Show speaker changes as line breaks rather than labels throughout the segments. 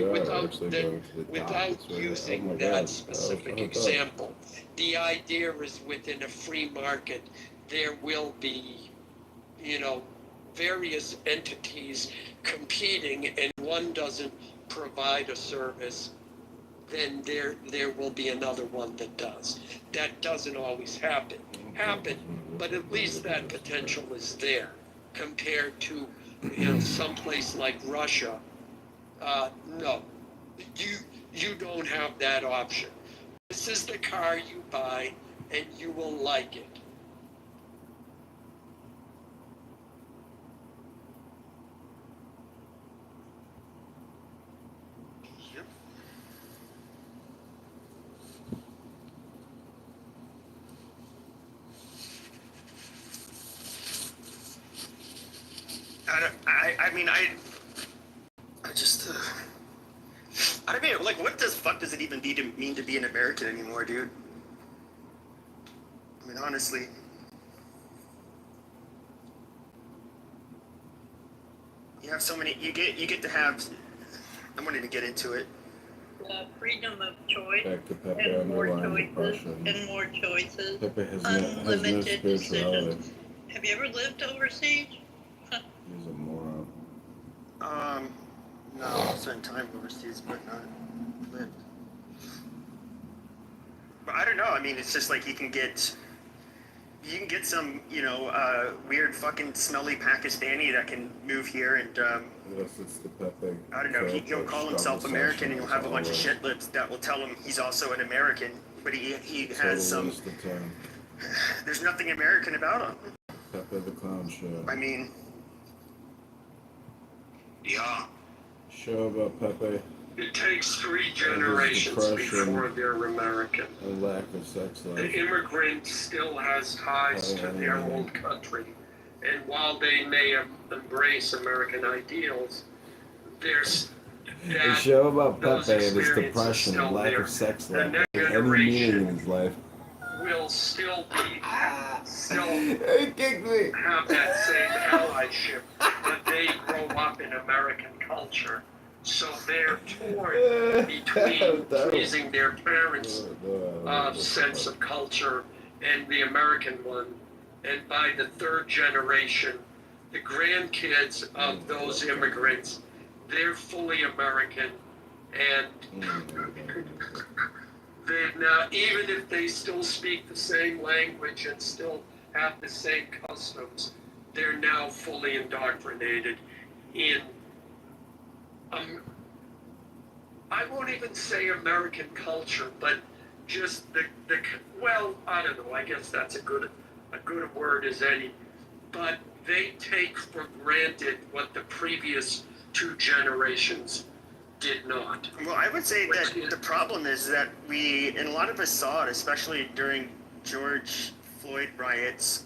without using that specific example, the idea is within a free market, there will be, you know, various entities competing, and one doesn't provide a service, then there will be another one that does. That doesn't always happen, but at least that potential is there compared to, you know, someplace like Russia. No, you don't have that option. This is the car you buy, and you will like it.
I mean, I just, I mean, like, what the fuck does it even mean to be an American anymore, dude? I mean, honestly. You have so many, you get to have, I'm wanting to get into it.
Freedom of choice,
Back to Pepe,
and more
underlying
choices,
depression.
and more choices,
Pepe has no
unlimited
spirituality.
decisions. Have you ever lived overseas?
He's a moron.
No, I spent time overseas, but not lived. But I don't know, I mean, it's just like you can get some, you know, weird fucking smelly Pakistani that can move here and,
Yes, it's the Pepe.
I don't know, he'll call himself American and he'll have a bunch of shit lips that will tell him he's also an American, but he has some, there's nothing American about him.
Pepe the Clown Show.
I mean, yeah.
Show about Pepe.
It takes 3 generations before they're American.
A lack of sex life.
The immigrant still has ties to their old country, and while they may embrace American ideals, there's
A show about Pepe and his depression and lack of sex life. Any meaning in his life.
Will still be,
He kicked me.
have that same allyship, but they grow up in American culture. So they're torn between pleasing their parents' sense of culture and the American one. And by the 3rd generation, the grandkids of those immigrants, they're fully American, and they've now, even if they still speak the same language and still have the same customs, they're now fully indoctrinated in, I won't even say American culture, but just well, I don't know, I guess that's a good word as any, but they take for granted what the previous 2 generations did not.
Well, I would say that the problem is that and a lot of us saw it, especially during George Floyd riots.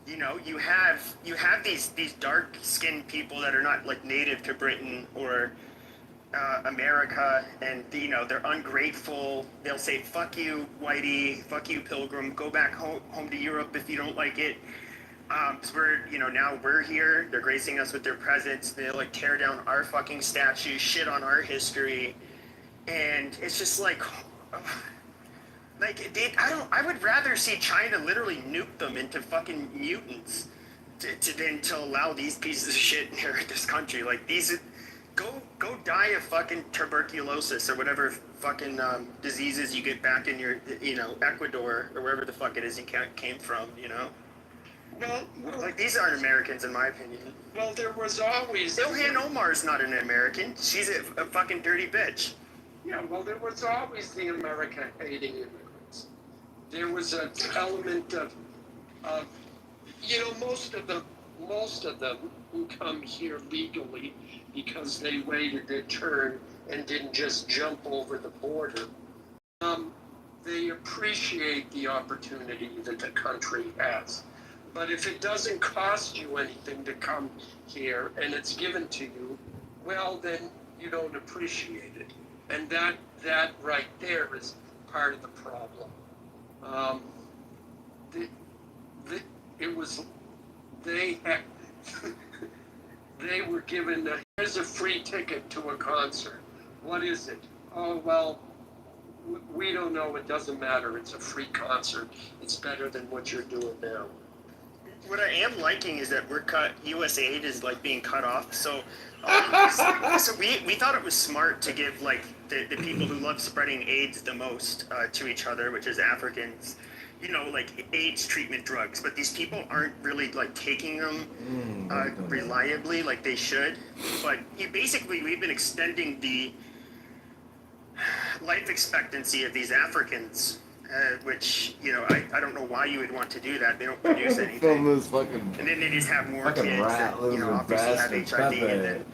You know, you have these dark-skinned people that are not like native to Britain or America, and you know they're ungrateful. They'll say "fuck you, whitey," "fuck you, pilgrim," go back home to Europe if you don't like it. Because now we're here. They're gracing us with their presence. They like tear down our fucking statues, shit on our history, and it's just like I would rather see China literally nuke them into fucking mutants than to allow these pieces of shit inherit this country. Like these, go die of fucking tuberculosis or whatever fucking diseases you get back in your, Ecuador or wherever the fuck it is you came from, Well, like these aren't Americans in my opinion.
Well, there was always
Ilhan Omar's not an American. She's a fucking dirty bitch.
Yeah, well, there was always the America-hating immigrants. There was an element of most of them who come here legally because they waited their turn and didn't just jump over the border. They appreciate the opportunity that the country has. But if it doesn't cost you anything to come here and it's given to you, well, then you don't appreciate it. And that right there is part of the problem. they were given, here's a free ticket to a concert. What is it? Oh, well, we don't know. It doesn't matter. It's a free concert. It's better than what you're doing now.
What I am liking is that U.S. aid is like being cut off. So we thought it was smart to give like the people who love spreading AIDS the most to each other, which is Africans, you know, like AIDS treatment drugs. But these people aren't really like taking them reliably like they should. But we've been extending the life expectancy of these Africans. Which, you know, I don't know why you would want to do that. They don't produce anything. And then they just have more kids that, you know, obviously have HIV. And then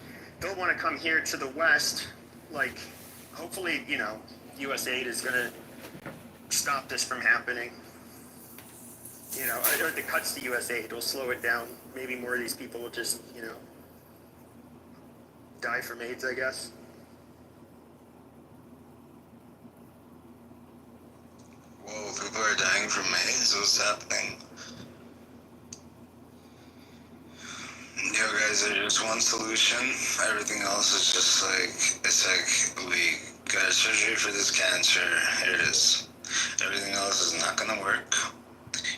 they'll want to come here to the West. Like, hopefully, you know, USAID is going to stop this from happening. You know, or the cuts to USAID will slow it down. Maybe more of these people will just, you know, die from AIDS, I guess.
Whoa, people are dying from AIDS? What's happening? You guys are just one solution. Everything else is just like, it's like, we got a surgery for this cancer. Here it is. Everything else is not gonna work.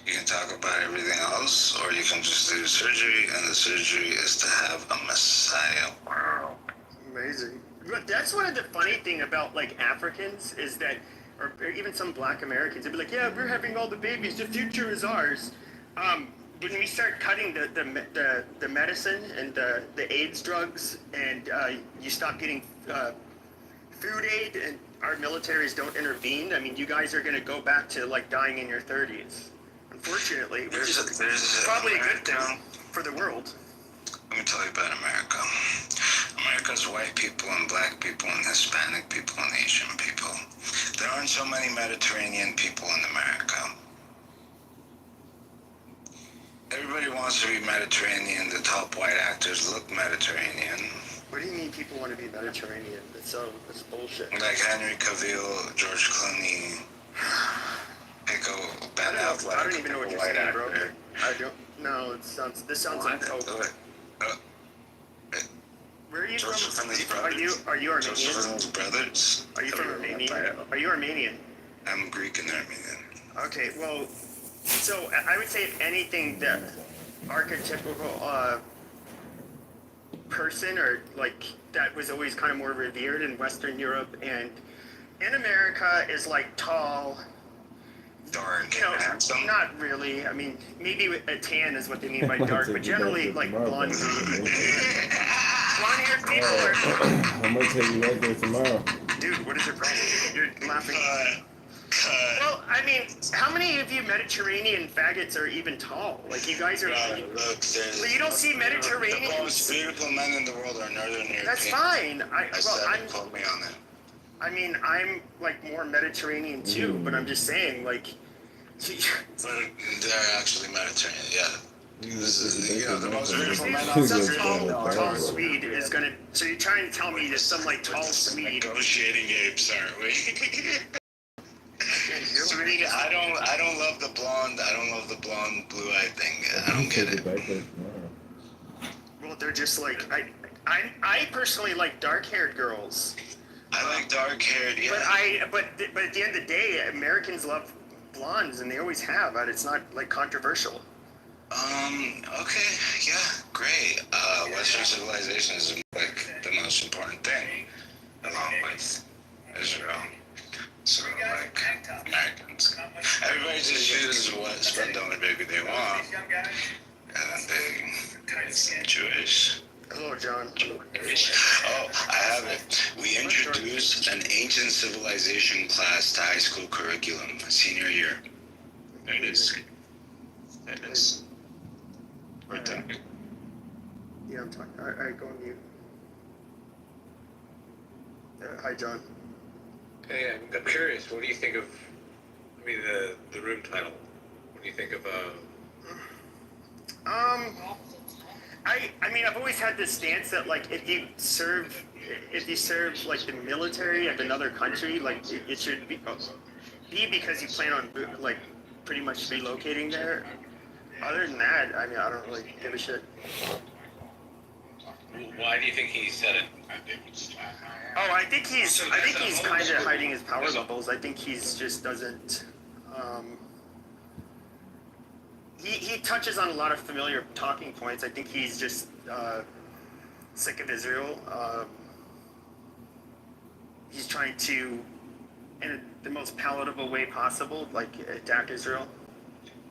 You can talk about everything else, or you can just do surgery, and the surgery is to have a messiah. Wow.
Amazing. But that's one of the funny thing about like Africans is that, or even some Black Americans, they'd be like, yeah, we're having all the babies. The future is ours. When we start cutting the medicine and the AIDS drugs, and you stop getting food aid, and our militaries don't intervene, I mean, you guys are going to go back to like dying in your 30s. Unfortunately, which is probably a good thing for the world.
Let me tell you about America. America's white people and black people and Hispanic people and Asian people. There aren't so many Mediterranean people in America. Everybody wants to be Mediterranean. The top white actors look Mediterranean.
What do you mean people want to be Mediterranean? That's bullshit.
Like Henry Cavill, George Clooney, Pico, Ben Affleck.
I don't even know what you're saying, bro. I don't. No, this sounds like. Where are you from? Are you Armenian?
Brothers.
Are you from Armenia? Are you Armenian?
I'm Greek and Armenian.
Okay, well, so I would say if anything, the archetypical person, or like that was always kind of more revered in Western Europe and in America is like tall,
Dark,
you know,
handsome.
not really. I mean, maybe a tan is what they mean by dark, but generally like blonde. Blonde-haired people are.
I'm gonna take you right there tomorrow.
Dude, what is your problem? You're laughing. Well, I mean, how many of you Mediterranean faggots are even tall? Like, you guys are. You don't see Mediterranean.
The most beautiful men in the world are Northern European.
That's fine.
Quote me on it.
I mean, I'm like more Mediterranean too, but I'm just saying, like.
They're actually Mediterranean, yeah. The most beautiful men
Some tall Swede is gonna. So you're trying to tell me there's some like tall Swede?
Negotiating apes, aren't we? Swede, I don't love the blonde. I don't love the blonde, blue-eyed thing. I don't get it.
Well, they're just like I personally like dark-haired girls.
I like dark-haired, yeah.
But at the end of the day, Americans love blondes, and they always have. It's not like controversial.
Okay, yeah, great. Western civilization is like the most important thing, along with Israel. So, like, Americans. Everybody just chooses what sperm donor baby they want, and they Jewish.
Hello, John.
Oh, I have it. We introduced an ancient civilization class to high school curriculum, senior year. There it is. There it is. Right there.
Yeah, I'm talking. All right, go on mute. Hi, John.
Hey, I'm curious. What do you think of? I mean, the room title. What do you think of?
I mean, I've always had this stance that like if you serve like the military of another country, like it should be because you plan on like pretty much relocating there. Other than that, I mean, I don't really give a shit.
Why do you think he said it?
Oh, I think he's kind of hiding his power levels. I think he's just doesn't. He touches on a lot of familiar talking points. I think he's just sick of Israel. He's trying to, in the most palatable way possible, like attack Israel.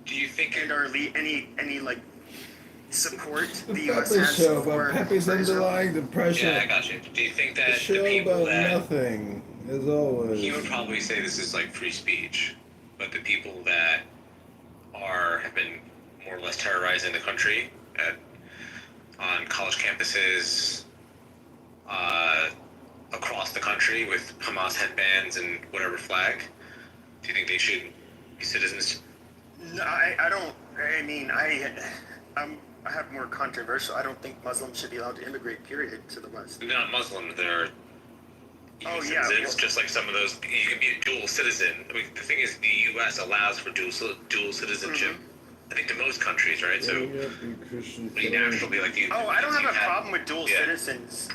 Do you think
And or any like support the
The
U.S.
Pepe
has
show
for
about Pepe's
Israel.
underlying depression.
Yeah, I got you. Do you think
The
that the
show
people
about
that
nothing, as always.
he would probably say this is like free speech, but the people that have been more or less terrorizing the country on college campuses across the country with Hamas headbands and whatever flag, do you think they should be citizens?
No, I don't. I mean, I have more controversial. I don't think Muslims should be allowed to immigrate. Period, to the West.
They're not Muslims. They're
Oh, yeah,
citizens,
well-
just like some of those. You can be a dual citizen. I mean, the thing is, the U.S. allows for dual citizenship. I think to most countries, right? So you naturally like the.
Oh, I don't have
you
a problem with dual
yeah.
citizens.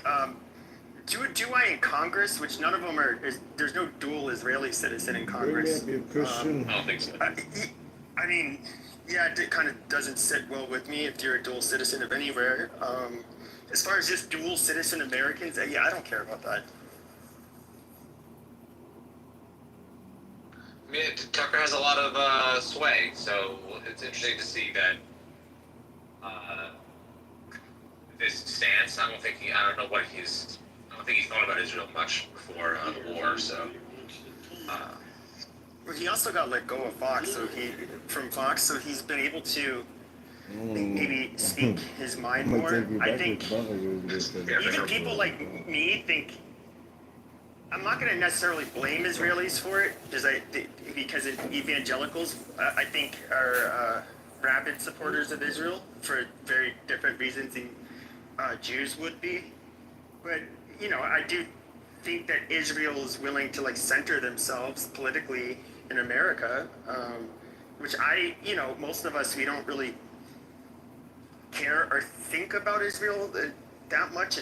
Do I in Congress, which none of them are? There's no dual Israeli citizen in Congress.
Bring up your Christian.
I don't think so.
I mean, yeah, it kind of doesn't sit well with me if you're a dual citizen of anywhere. As far as just dual citizen Americans, yeah, I don't care about that.
I mean, Tucker has a lot of sway, so it's interesting to see that this stance. I don't think he thought about Israel much before the war. So
Well, he also got let go of Fox, from Fox, so he's been able to maybe speak his mind more. I think even people like me think. I'm not going to necessarily blame Israelis for it because evangelicals, I think, are rabid supporters of Israel for very different reasons than Jews would be. But I do think that Israel is willing to center themselves politically in America, which most of us, we don't really care or think about Israel that much.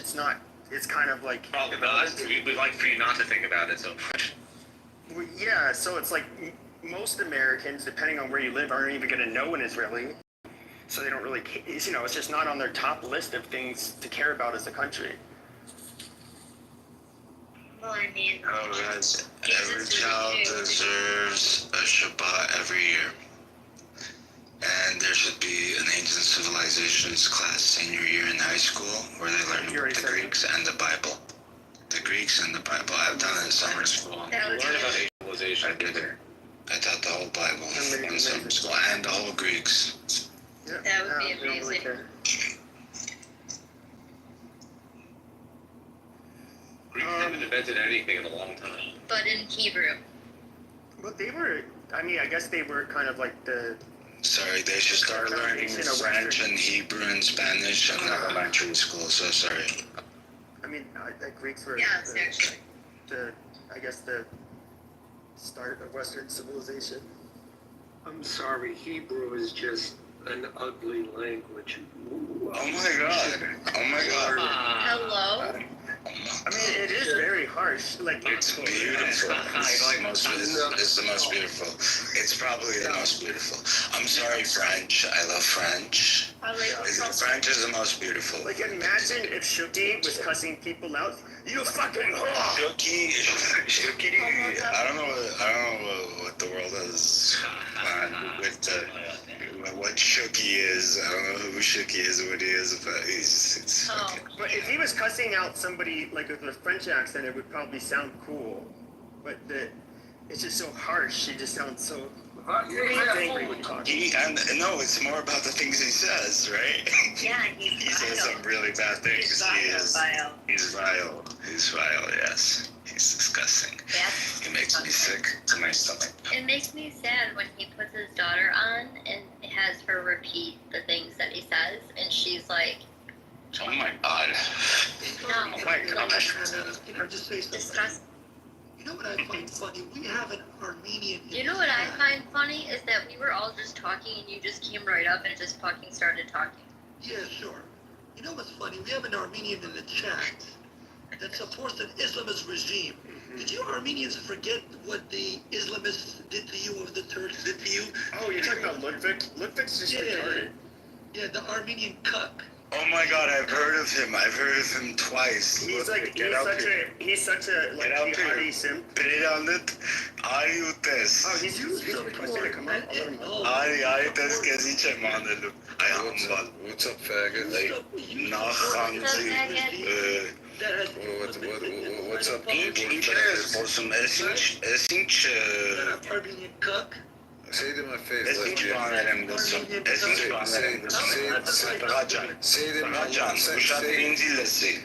It's kind of like
probably not. We'd like for you not to think about it so much.
Well, yeah, so it's like most Americans, depending on where you live, aren't even going to know an Israeli. So they don't really, it's just not on their top list of things to care about as a country.
Well, I mean,
Oh, guys, every
Jesus is
child
a Jew.
deserves a Shabbat every year. And there should be an ancient civilizations class senior year in high school where they learn
You already
about the
said
Greeks and the Bible. The Greeks and the Bible. I've done it in summer school.
That
Learn
would
about
be-
civilization.
I did it. I taught the whole Bible in summer school and the whole Greeks.
Yeah,
That would be
we don't really
amazing.
care.
Greeks haven't invented anything in a long time.
but in Hebrew.
Well, I guess they were kind of like the,
Sorry, they should start learning French and Hebrew and Spanish in elementary school. So sorry.
the Greeks were
Yes, actually.
the start of Western civilization.
I'm sorry, Hebrew is just an ugly language.
Oh my god. Oh my god.
Hello?
I mean, it is very harsh.
It's beautiful. It's the most beautiful. It's probably the most beautiful. I'm sorry, French. I love French. French is the most beautiful.
Imagine if Shuki was cussing people out. You fucking whore!
Shuki. I don't know what the world is with what Shuki is. I don't know who Shuki is or what he is, but it's okay.
But if he was cussing out somebody with a French accent, it would probably sound cool. But it's just so harsh. He just sounds so angry when he talks.
No, it's more about the things he says, right?
Yeah,
He says some really bad things. He's vile. He's vile, yes. He's disgusting. He makes me sick to my stomach.
It makes me sad when he puts his daughter on and has her repeat the things that he says, and she's like,
Oh my god.
no,
Oh my gosh.
Can I just say something?
disgusting.
You know what I find funny? We have an Armenian.
You know what I find funny is that we were all just talking and you just came right up and just fucking started talking.
Yeah, sure. You know what's funny? We have an Armenian in the chat that supports an Islamist regime. Did you Armenians forget what the Islamists did to you or the Turks did to you?
Oh, you're talking about Ludwig? Ludwig's just retarded.
Yeah, the Armenian cuck.
Oh my God, I've heard of him. I've heard of him twice.
He's such a like jihadi simp.
Perilandet Ariutes.
Oh, he's requested to come up.
Ari tes kesice manelu. Ay hambal.
What's up, faggot?
Nahanzi.
What's up,
İnç olsun. Esinç.
Armenian cuck.
Say it in my face,
Esinç
like
bağlarım dostum. Esinç bağlarım dostum. Racan.
Say it in my
Racan. Uşak birincilesi.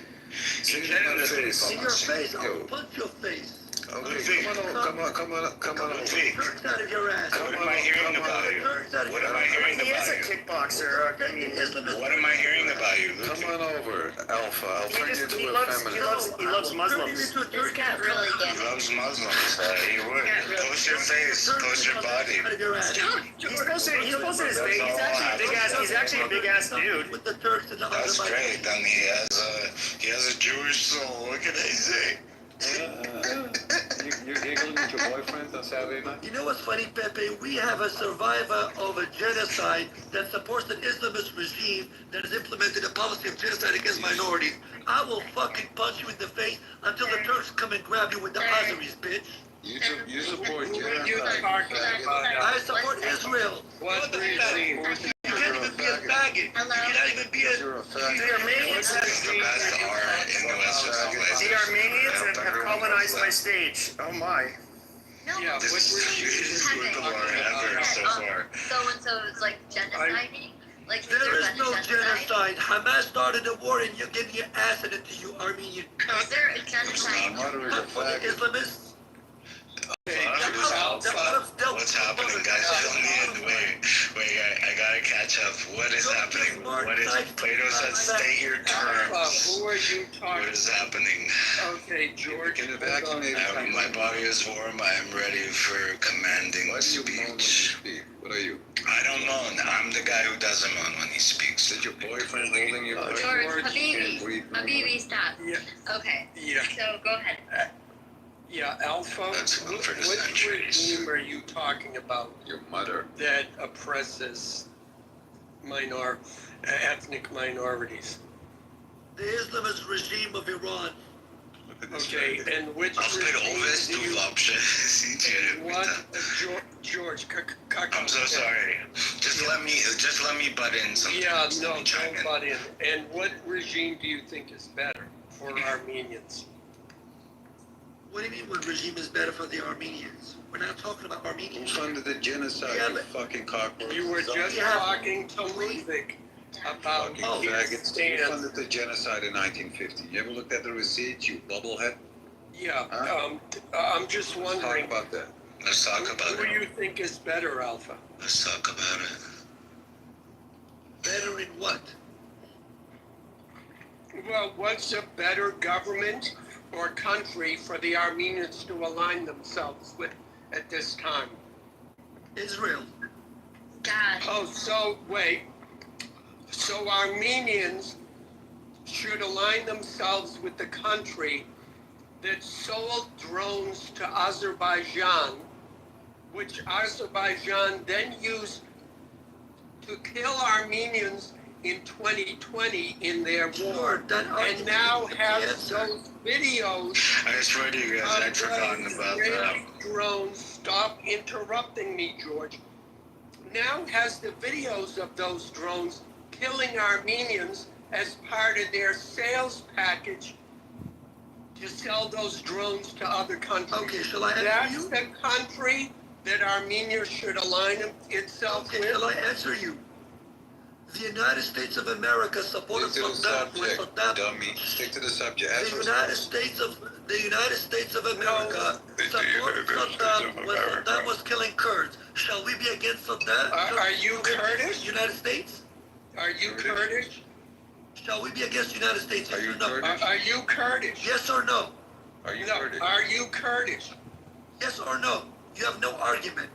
Say it in my face.
In your face, I'll punch your face.
Okay, come on.
Turks out of your ass.
What am I hearing about you? What am I hearing
He is
about
a
you?
kickboxer. I mean,
What am I hearing about you?
Come on over, Alpha. I'll turn you into a feminist.
he loves Muslims.
This got really
He
good.
loves Muslims. He would. Post your face. Post your body.
Out of your ass.
He's posted his face. He's actually a big ass dude.
With the Turks and the
That's
Azerbaijanis.
great. Then he has a Jewish soul. What can I say?
You're giggling at your boyfriend on Saturday night?
You know what's funny, Pepe? We have a survivor of a genocide that supports an Islamist regime that has implemented a policy of genocide against minorities. I will fucking punch you in the face until the Turks come and grab you with the Azeris, bitch.
You support
You
genocide.
talking about
I support Israel.
what regime?
You can't even be a faggot. You cannot even be a...
You're a faggot.
The Armenians have
The best are in the Western
the
places.
Armenians have colonized my stage. Oh my.
No,
Yeah,
This
what
is
regime?
the weirdest war ever so far.
so is like genociding. Like
There is no genocide. Hamas started a war and you're getting your ass handed to you, Armenian
Is
cunt.
there a genocide?
Mother is a
For the
faggot.
Islamists.
What's happening, guys? Fill me in. Wait, I gotta catch up. What is happening? What is Plato said? Stay your
Alpha,
terms.
who are you
What
talking?
is happening?
Okay, George.
Can evacuate.
My body is warm. I am ready for commanding
Why do you moan when you
speech.
speak? What are you?
I don't moan. I'm the guy who doesn't moan when he speaks.
Is your boyfriend holding you?
George,
George,
What are you
Habibi.
moaning
Habibi, stop.
Yeah,
Okay,
yeah,
so go ahead.
yeah. Alpha.
That's one for the
What
centuries.
regime are you talking about
Your mother.
that oppresses ethnic minorities?
The Islamist regime of Iran.
Look at this
Okay,
faggot.
and which
Alves
regime
tu
do you?
lapše.
And what, George?
I'm so sorry. Just let me butt in something.
Yeah, no,
Let me chime in.
nobody. And what regime do you think is better for Armenians?
What do you mean what regime is better for the Armenians? We're not talking about
Who
Armenians.
funded the genocide,
Yeah,
you
but-
fucking cockroach?
You were just
Yeah.
talking to Ludwig about
Fucking
Oh.
his
faggots. Who
stance.
funded the genocide in 1950? You ever looked at the receipts, you bubblehead?
Yeah,
Huh?
I'm just
Let's talk
wondering,
about that.
Let's talk about
who do
it.
you think is better, Alpha?
Let's talk about it.
Better in what?
Well, what's a better government or country for the Armenians to align themselves with at this time?
Israel.
God.
Oh, so wait. So Armenians should align themselves with the country that sold drones to Azerbaijan, which Azerbaijan then used to kill Armenians in 2020 in their war,
Sure, that
and
argument
now
is the
have
answer.
those videos
I swear to you guys, I'd forgotten about that.
Israeli drones. Stop interrupting me, George. Now has the videos of those drones killing Armenians as part of their sales package to sell those drones to other countries.
Okay, shall I answer
That's
you?
the country that Armenia should align itself
Okay,
with.
shall I answer you? The United States of America supported
Stick to the
Saddam when
subject,
Saddam.
dummy. Stick to the subject.
The
Answer his
United
question.
States of America supported Saddam when Saddam was killing Kurds. Shall we be against Saddam?
Are you Kurdish?
United States?
Are you Kurdish?
Shall we be against United States?
Are
Yes
you
or no?
Kurdish?
Are you Kurdish?
Yes or no?
Are you
No.
Kurdish?
Are you Kurdish?
Yes or no? You have no argument.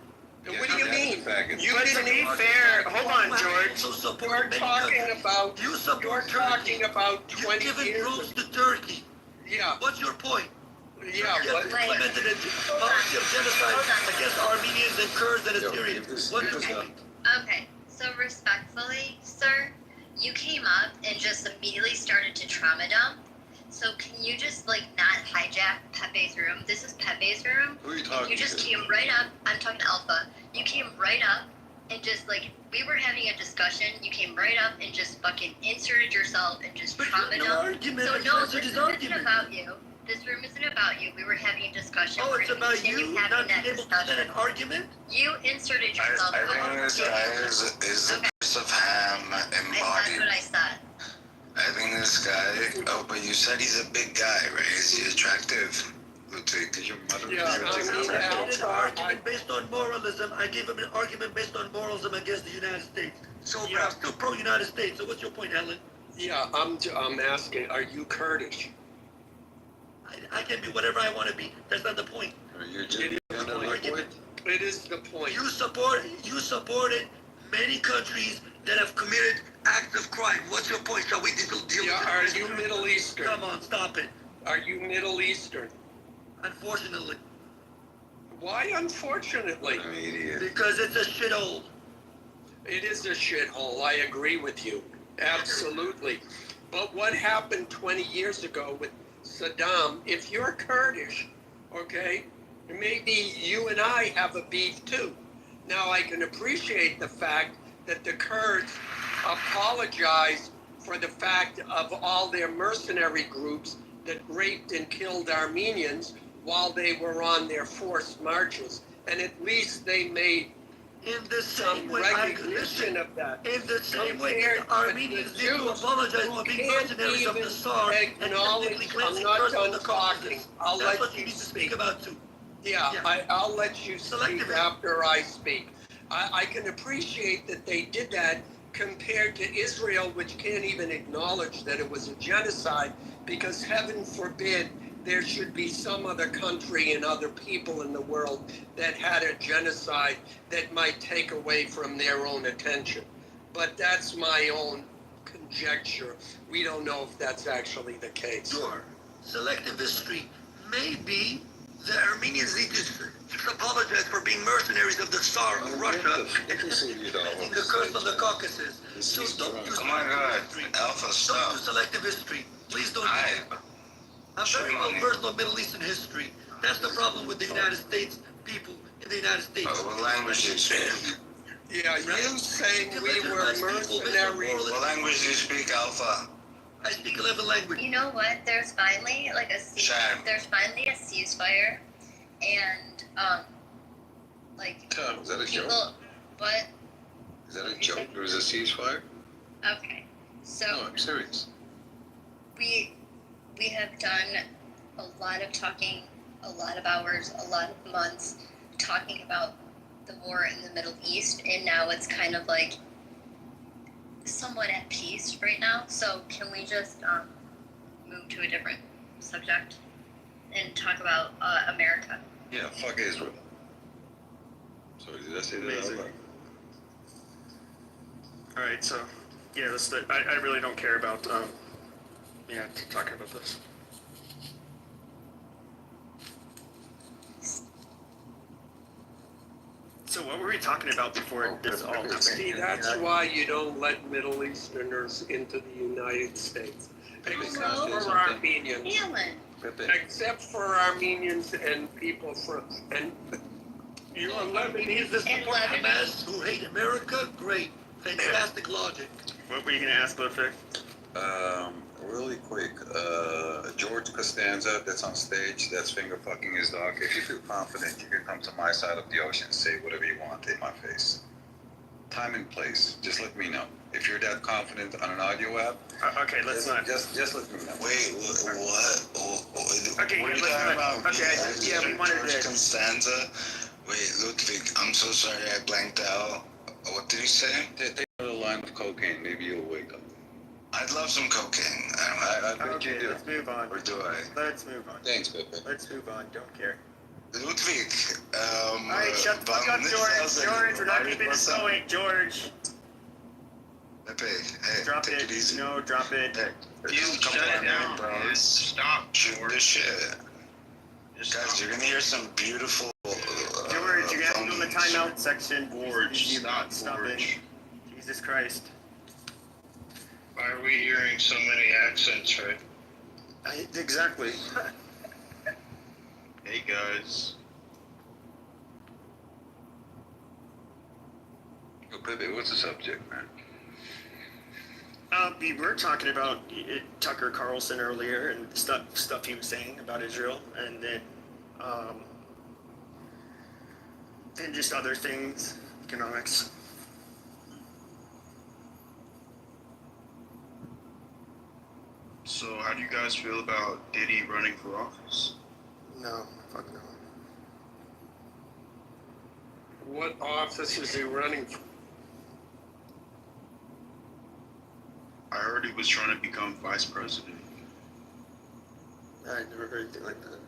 What do you mean? You
But to
didn't
be
even-
fair, hold on, George.
So support
You're
many
talking
countries.
about,
You
you're
support Turkey.
talking about
You've
20
given
years
troops
ago.
to Turkey.
Yeah,
What's your point?
yeah,
You have
but
implemented a policy of genocide against Armenians and Kurds and Assyrians. What's your point?
Okay, so respectfully, sir, you came up and just immediately started to trauma dump. So can you just like not hijack Pepe's room? This is Pepe's room.
Who are you
You
talking
just
to?
came right up. I'm talking to Alpha. You came right up and just like we were having a discussion. You came right up and just fucking inserted yourself and just
But
trauma
no
dumped.
argument.
So
I
no,
answered
this
his
isn't
argument.
about you. This room isn't about you. We were having a discussion.
Oh,
We're
it's
gonna
about
continue
you
having
not
that
being able to stand
discussion.
an argument?
You inserted
I
yourself.
think this guy is the
Okay.
curse of Ham
I said
embodied.
what I said.
I think this guy. Oh, but you said he's a big guy, right? Is he attractive? Ludwig?
Is your mother
Yeah,
I
I mean,
made an
Alpha,
argument based on moralism. I gave him an argument based on moralism against the United States. So
Yeah.
I'm still pro-United States. So what's your point, Helen?
yeah, I'm asking, are you Kurdish?
I can be whatever I want to be. That's not the point.
You're just
It is
gonna
the
avoid-
Argument.
It is the point.
You supported many countries that have committed acts of crime. What's your point? Shall we deal with
Yeah,
it?
are you Middle Eastern?
Come on, stop it.
Are you Middle Eastern?
Unfortunately,
Why unfortunately?
I'm an idiot.
because it's a shithole.
It is a shithole, I agree with you, absolutely. But what happened 20 years ago with Saddam, if you're Kurdish, okay, maybe you and I have a beef too. Now I can appreciate the fact that the Kurds apologize for the fact of all their mercenary groups that raped and killed Armenians while they were on their forced marches. And at least they made
In the
some
same way,
recognition of that.
in the same way,
Compared
the
to
Armenians
the
need to
Jews
apologize
who
for being
can't
mercenaries of the
even
Tsar and
acknowledge-
ethnically
I'm
cleansing
not
Kurds
done
from the
talking.
Caucasus.
I'll
That's
let
what you
you
need to
speak.
speak about too.
Yeah,
Yeah.
I'll let you speak
Selectivism.
after I speak. I can appreciate that they did that compared to Israel, which can't even acknowledge that it was a genocide, because heaven forbid there should be some other country and other people in the world that had a genocide that might take away from their own attention. But that's my own conjecture. We don't know if that's actually the case.
Sure, selective history. Maybe the Armenians need to apologize for being mercenaries of the Tsar of Russia and the Kurds from the Caucasus. So don't do
Oh my God,
history.
Alpha,
Don't do
stop.
selective history. Please don't do
I.
that. I'm very well versed on Middle Eastern history. That's the problem with the United States people in the United States.
What language do you speak?
Yeah, you saying we were mercenaries.
What language do you speak, Alpha?
I speak 11 languages.
You know what? There's finally like
Shame.
there's finally a ceasefire, and like
Tom, is that a joke?
people. What?
Is that a joke? There was a ceasefire?
Okay, so
No, I'm serious.
we have done a lot of talking, a lot of hours, a lot of months talking about the war in the Middle East, and now it's kind of like somewhat at peace right now. So can we just move to a different subject and talk about America?
Yeah, fuck Israel. Sorry, did I say that out
Amazing.
loud?
All right, so yeah, I really don't care about talking about this. So what were we talking about before this all happened?
See, that's why you don't let Middle Easterners into the United States. Except for Armenians.
Alan.
Except for Armenians and people from, and you're Lebanese.
This
And
support
Lebanese.
Hamas who hate America? Great. Fantastic logic.
What were you gonna ask, Ludwig?
Really quick, George Costanza, that's on stage, that's finger fucking his dog. If you feel confident, you can come to my side of the ocean, say whatever you want in my face. Time and place, just let me know. If you're that confident on an audio app,
Okay, let's not.
just let me know.
Wait, what?
Okay,
what are you
let's
talking
not-
about?
okay, yeah, we wanted
George
to-
Costanza? Wait, Ludwig, I'm so sorry I blanked out. What did you say?
Take a line of cocaine, maybe you'll wake up.
I'd love some cocaine. I
I bet you
Okay,
do.
let's move on.
Or do I?
Let's move on.
Thanks, Pepe.
Let's move on. Don't care.
Ludwig.
Alright, shut the fuck up, George. George, we're not keeping this going. George.
Pepe, hey,
Drop
take it
it.
easy.
No, drop it.
Hey,
You
come
shut
on,
it down,
bro.
man. Stop,
Shoot
George.
this shit.
Just
Guys,
stop.
you're gonna hear some beautiful.
George, you gotta go in the timeout section.
George,
You
stop,
stop it.
George.
Jesus Christ.
Why are we hearing so many accents, right?
Exactly.
Hey guys.
Yo, Pepe, what's the subject, man?
We were talking about Tucker Carlson earlier and stuff he was saying about Israel, and then just other things, economics.
So how do you guys feel about Diddy running for office?
No, fuck no.
What office is he running for?
I heard he was trying to become vice president.
I never heard anything like that.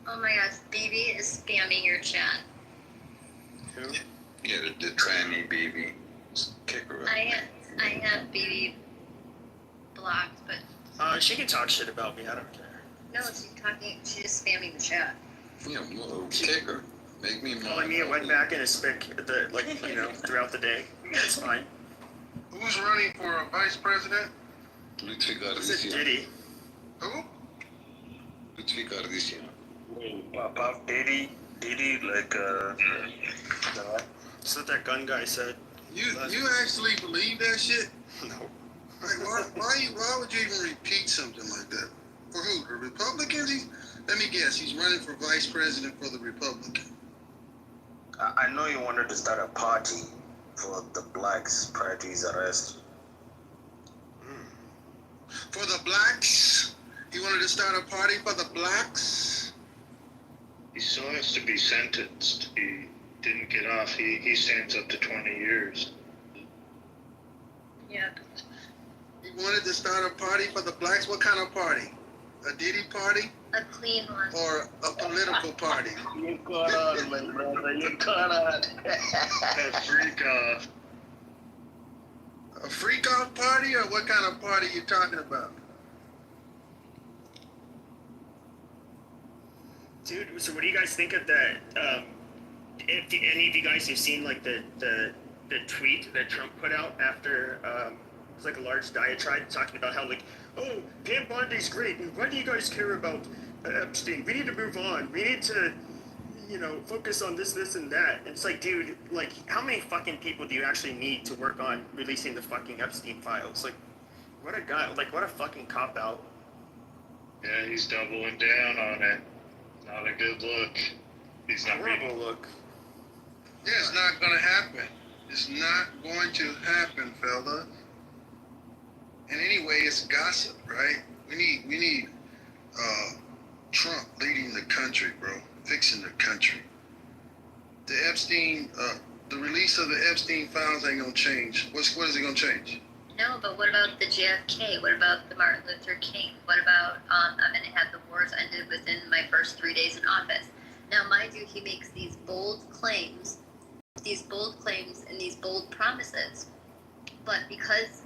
Oh my gosh, BB is spamming your chat.
Who?
Yeah, the tranny baby. Kick her out.
I have BB blocked, but
She can talk shit about me. I don't care.
no, she's just spamming the chat.
Yeah, well, kick her. Make me more.
Calling me a wetback and a spick, throughout the day. That's fine.
Who's running for vice president?
Ludwig
Is it
Ardisyan.
Diddy?
Who?
Ludwig Ardisyan.
About Diddy,
That's what that gun guy said.
You actually believe that shit?
No.
Like, why would you even repeat something like that? For who? The Republicans? Let me guess. He's running for vice president for the Republican.
I know you wanted to start a party for the blacks prior to his arrest.
For the blacks? He wanted to start a party for the blacks?
He still has to be sentenced. He didn't get off. He stands up to 20 years.
Yep.
He wanted to start a party for the blacks? What kind of party? A Diddy party?
A clean one.
Or a political party?
You caught on, my brother. You caught on.
A freak off.
A freak-off party? Or what kind of party you talking about?
Dude, so what do you guys think of that? If any of you guys have seen like the tweet that Trump put out after it was like a large diatribe talking about how like, oh, Pam Bondi's great, and why do you guys care about Epstein? We need to move on. We need to, focus on this, and that. And it's like, dude, like, how many fucking people do you actually need to work on releasing the fucking Epstein files? Like, what a guy, like, what a fucking cop out.
Yeah, he's doubling down on it. Not a good look. He's not
Horrible
reading.
look.
Yeah, it's not gonna happen. It's not going to happen, fella. And anyway, it's gossip, right? We need Trump leading the country, bro. Fixing the country. The Epstein, the release of the Epstein files ain't gonna change. What is it gonna change?
No, but what about the JFK? What about the Martin Luther King? What about, and it had the wars ended within my first 3 days in office. Now, mind you, he makes these bold claims and these bold promises. But because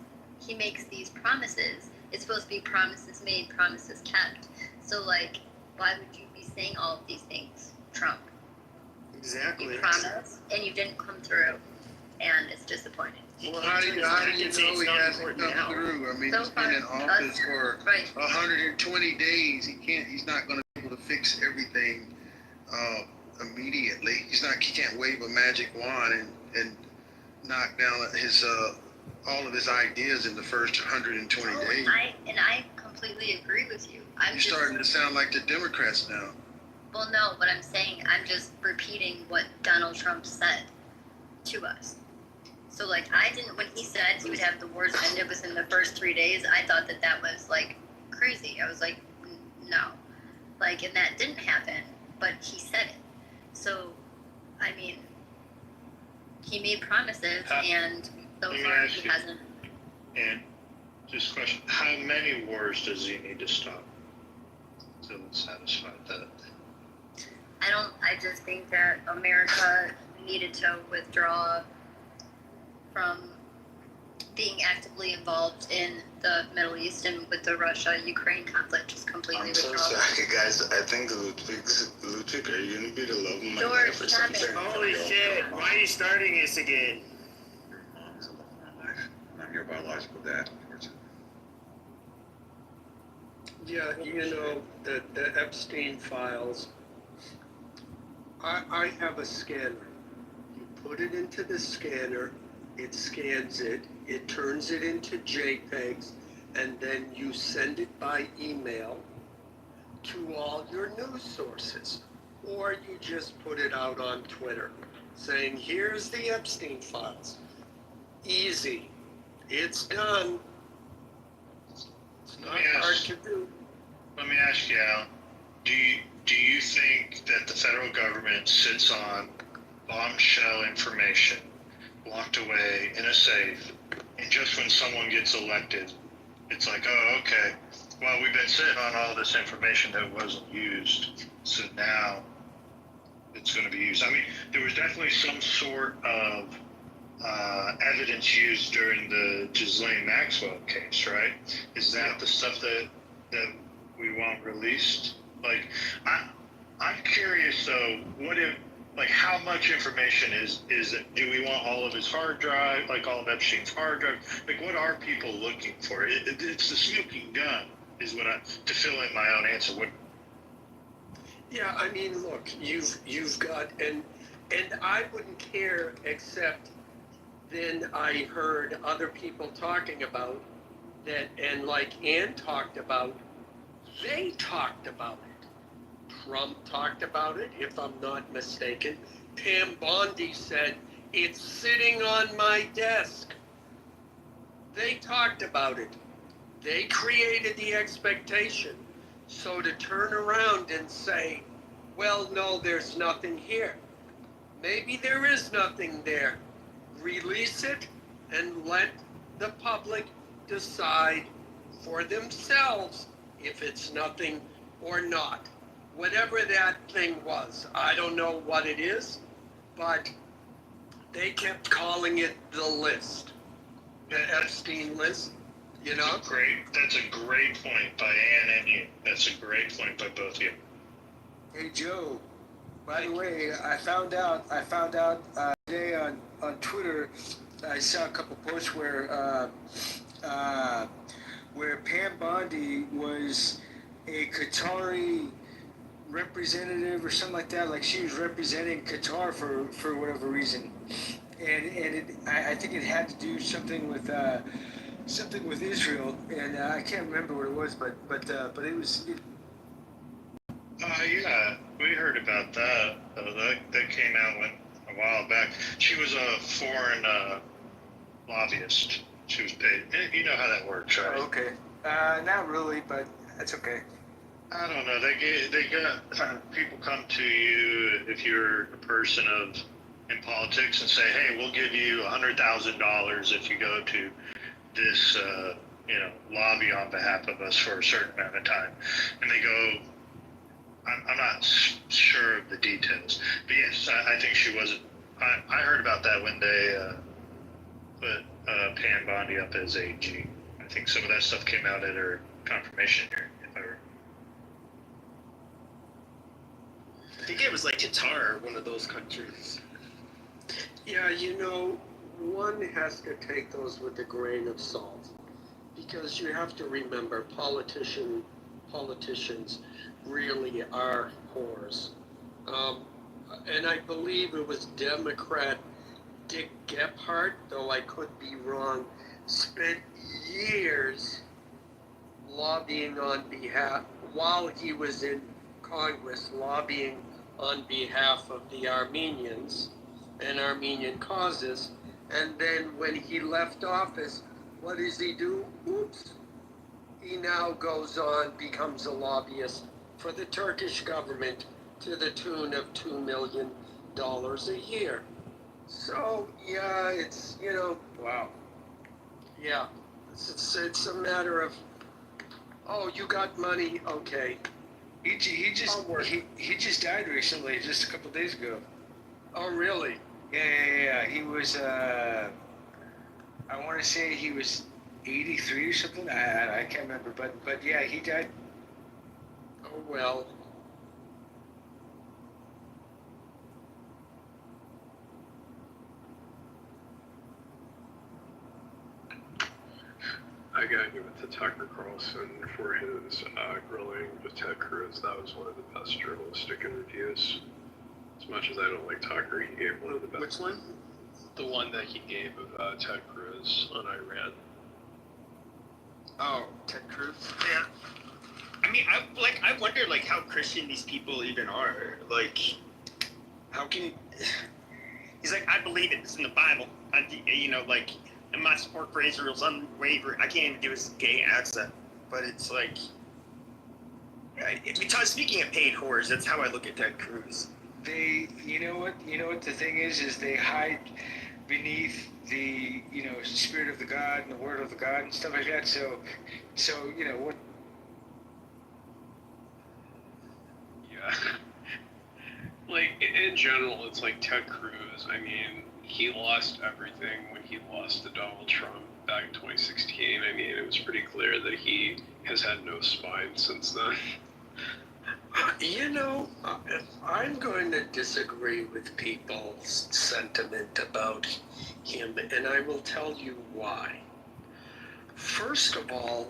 he makes these promises, it's supposed to be promises made, promises kept. So, like, why would you be saying all of these things, Trump?
Exactly.
You promised, and you didn't come through, and it's disappointing.
Well, how do you know he hasn't come through? I mean,
So
he's been in
far,
office for
right.
120 days. He's not going to be able to fix everything immediately. He can't wave a magic wand and knock down all of his ideas in the first 120
Oh,
days.
and I completely agree with you.
You're starting to sound like the Democrats now.
Well, no, but I'm saying I'm just repeating what Donald Trump said to us. So, like, when he said he would have the wars ended within the first 3 days, I thought that was, like, crazy. I was like, no. Like, and that didn't happen, but he said it. So, I mean, he made promises, and so
Let me
far
ask
he
you.
hasn't.
And just a question, how many wars does he need to stop? still satisfied that.
I just think that America needed to withdraw from being actively involved in the Middle East, and with the Russia-Ukraine conflict, just completely
I'm so
withdraw.
sorry, guys. I think Ludwig, are you gonna be the love of my
George,
life or
stop it.
something?
Holy shit! Why are you starting this again?
Your mom is the love of my life. And I'm your biological dad, unfortunately.
Yeah, you know, the Epstein files, I have a scanner. You put it into the scanner, it scans it, it turns it into JPEGs, and then you send it by email to all your news sources. Or you just put it out on Twitter saying, here's the Epstein files. Easy. It's done. It's not hard to do.
Let me ask you, Al, do you think that the federal government sits on bombshell information locked away in a safe, and just when someone gets elected, it's like, oh, okay, well, we've been sitting on all this information that wasn't used, so now it's going to be used? I mean, there was definitely some sort of evidence used during the Ghislaine Maxwell case, right? Is that the stuff that we want released? Like, I'm curious though, what if, like, how much information is it? Do we want all of his hard drive, like all of Epstein's hard drive? Like, what are people looking for? It's the smoking gun, is what to fill in my own answer. What?
Yeah, I mean, look, you've got, and I wouldn't care, except then I heard other people talking about that, and like Ann talked about, they talked about it. Trump talked about it, if I'm not mistaken. Pam Bondi said, it's sitting on my desk. They talked about it. They created the expectation. So to turn around and say, well, no, there's nothing here. Maybe there is nothing there. Release it and let the public decide for themselves if it's nothing or not. Whatever that thing was, I don't know what it is, but they kept calling it the list, the Epstein list, you know?
That's a great point by Ann and you. That's a great point by both of you.
Hey Joe, by the way, I found out today on Twitter. I saw a couple posts where Pam Bondi was a Qatari representative or something like that. Like she was representing Qatar for whatever reason, and I think it had to do something with Israel, and I can't remember what it was, but it was.
Yeah, we heard about that. That came out a while back. She was a foreign lobbyist. She was paid. You know how that works, right?
Oh, okay. Not really, but that's okay.
I don't know. They got people come to you if you're a person in politics and say, hey, we'll give you $100,000 if you go to this lobby on behalf of us for a certain amount of time. And they go, I'm not sure of the details, but yes, I think she was. I heard about that when they put Pam Bondi up as AG. I think some of that stuff came out at her confirmation hearing.
I think it was like Qatar, one of those countries.
Yeah, you know, one has to take those with a grain of salt, because you have to remember politicians really are whores. And I believe it was Democrat Dick Gephardt, though I could be wrong, spent years lobbying on behalf, while he was in Congress, lobbying on behalf of the Armenians and Armenian causes. And then when he left office, what does he do? Oops. He now goes on, becomes a lobbyist for the Turkish government to the tune of $2 million a year. So, yeah, it's, wow. Yeah, it's a matter of, oh, you got money, okay.
He just died recently, just a couple days ago.
Oh, really?
Yeah. He was I want to say he was 83 or something. I can't remember, but yeah, he died.
Oh, well.
I gotta give it to Tucker Carlson for his grilling with Ted Cruz. That was one of the best journalistic interviews. As much as I don't like Tucker, he gave one of the best.
Which one?
The one that he gave of Ted Cruz on Iran.
Oh, Ted Cruz. Yeah. I mean, I wonder like how Christian these people even are. Like, how can he's like, I believe it's in the Bible. Like, and my support for Israel's unwavering. I can't even do his gay accent, but it's like, because speaking of paid whores, that's how I look at Ted Cruz.
You know what the thing is they hide beneath the spirit of the God and the word of the God and stuff like that. So what?
Yeah. Like, in general, it's like Ted Cruz. I mean, he lost everything when he lost to Donald Trump back in 2016. I mean, it was pretty clear that he has had no spine since then.
I'm going to disagree with people's sentiment about him, and I will tell you why. First of all,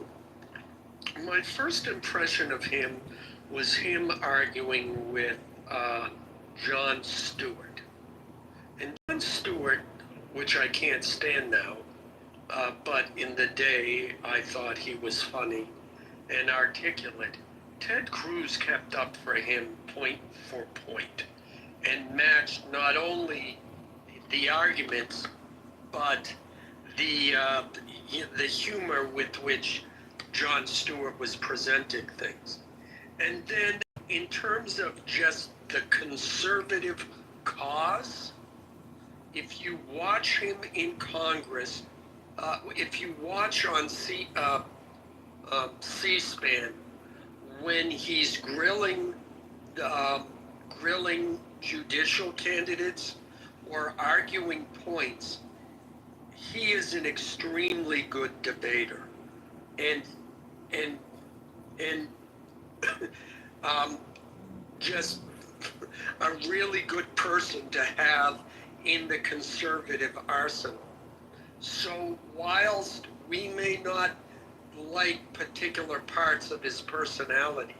my first impression of him was him arguing with Jon Stewart. And Jon Stewart, which I can't stand now, but in the day I thought he was funny and articulate. Ted Cruz kept up for him point for point and matched not only the arguments, but the humor with which Jon Stewart was presenting things. And then in terms of just the conservative cause, if you watch him in Congress, if you watch on C-SPAN, when he's grilling judicial candidates or arguing points, he is an extremely good debater, and just a really good person to have in the conservative arsenal. So whilst we may not like particular parts of his personality,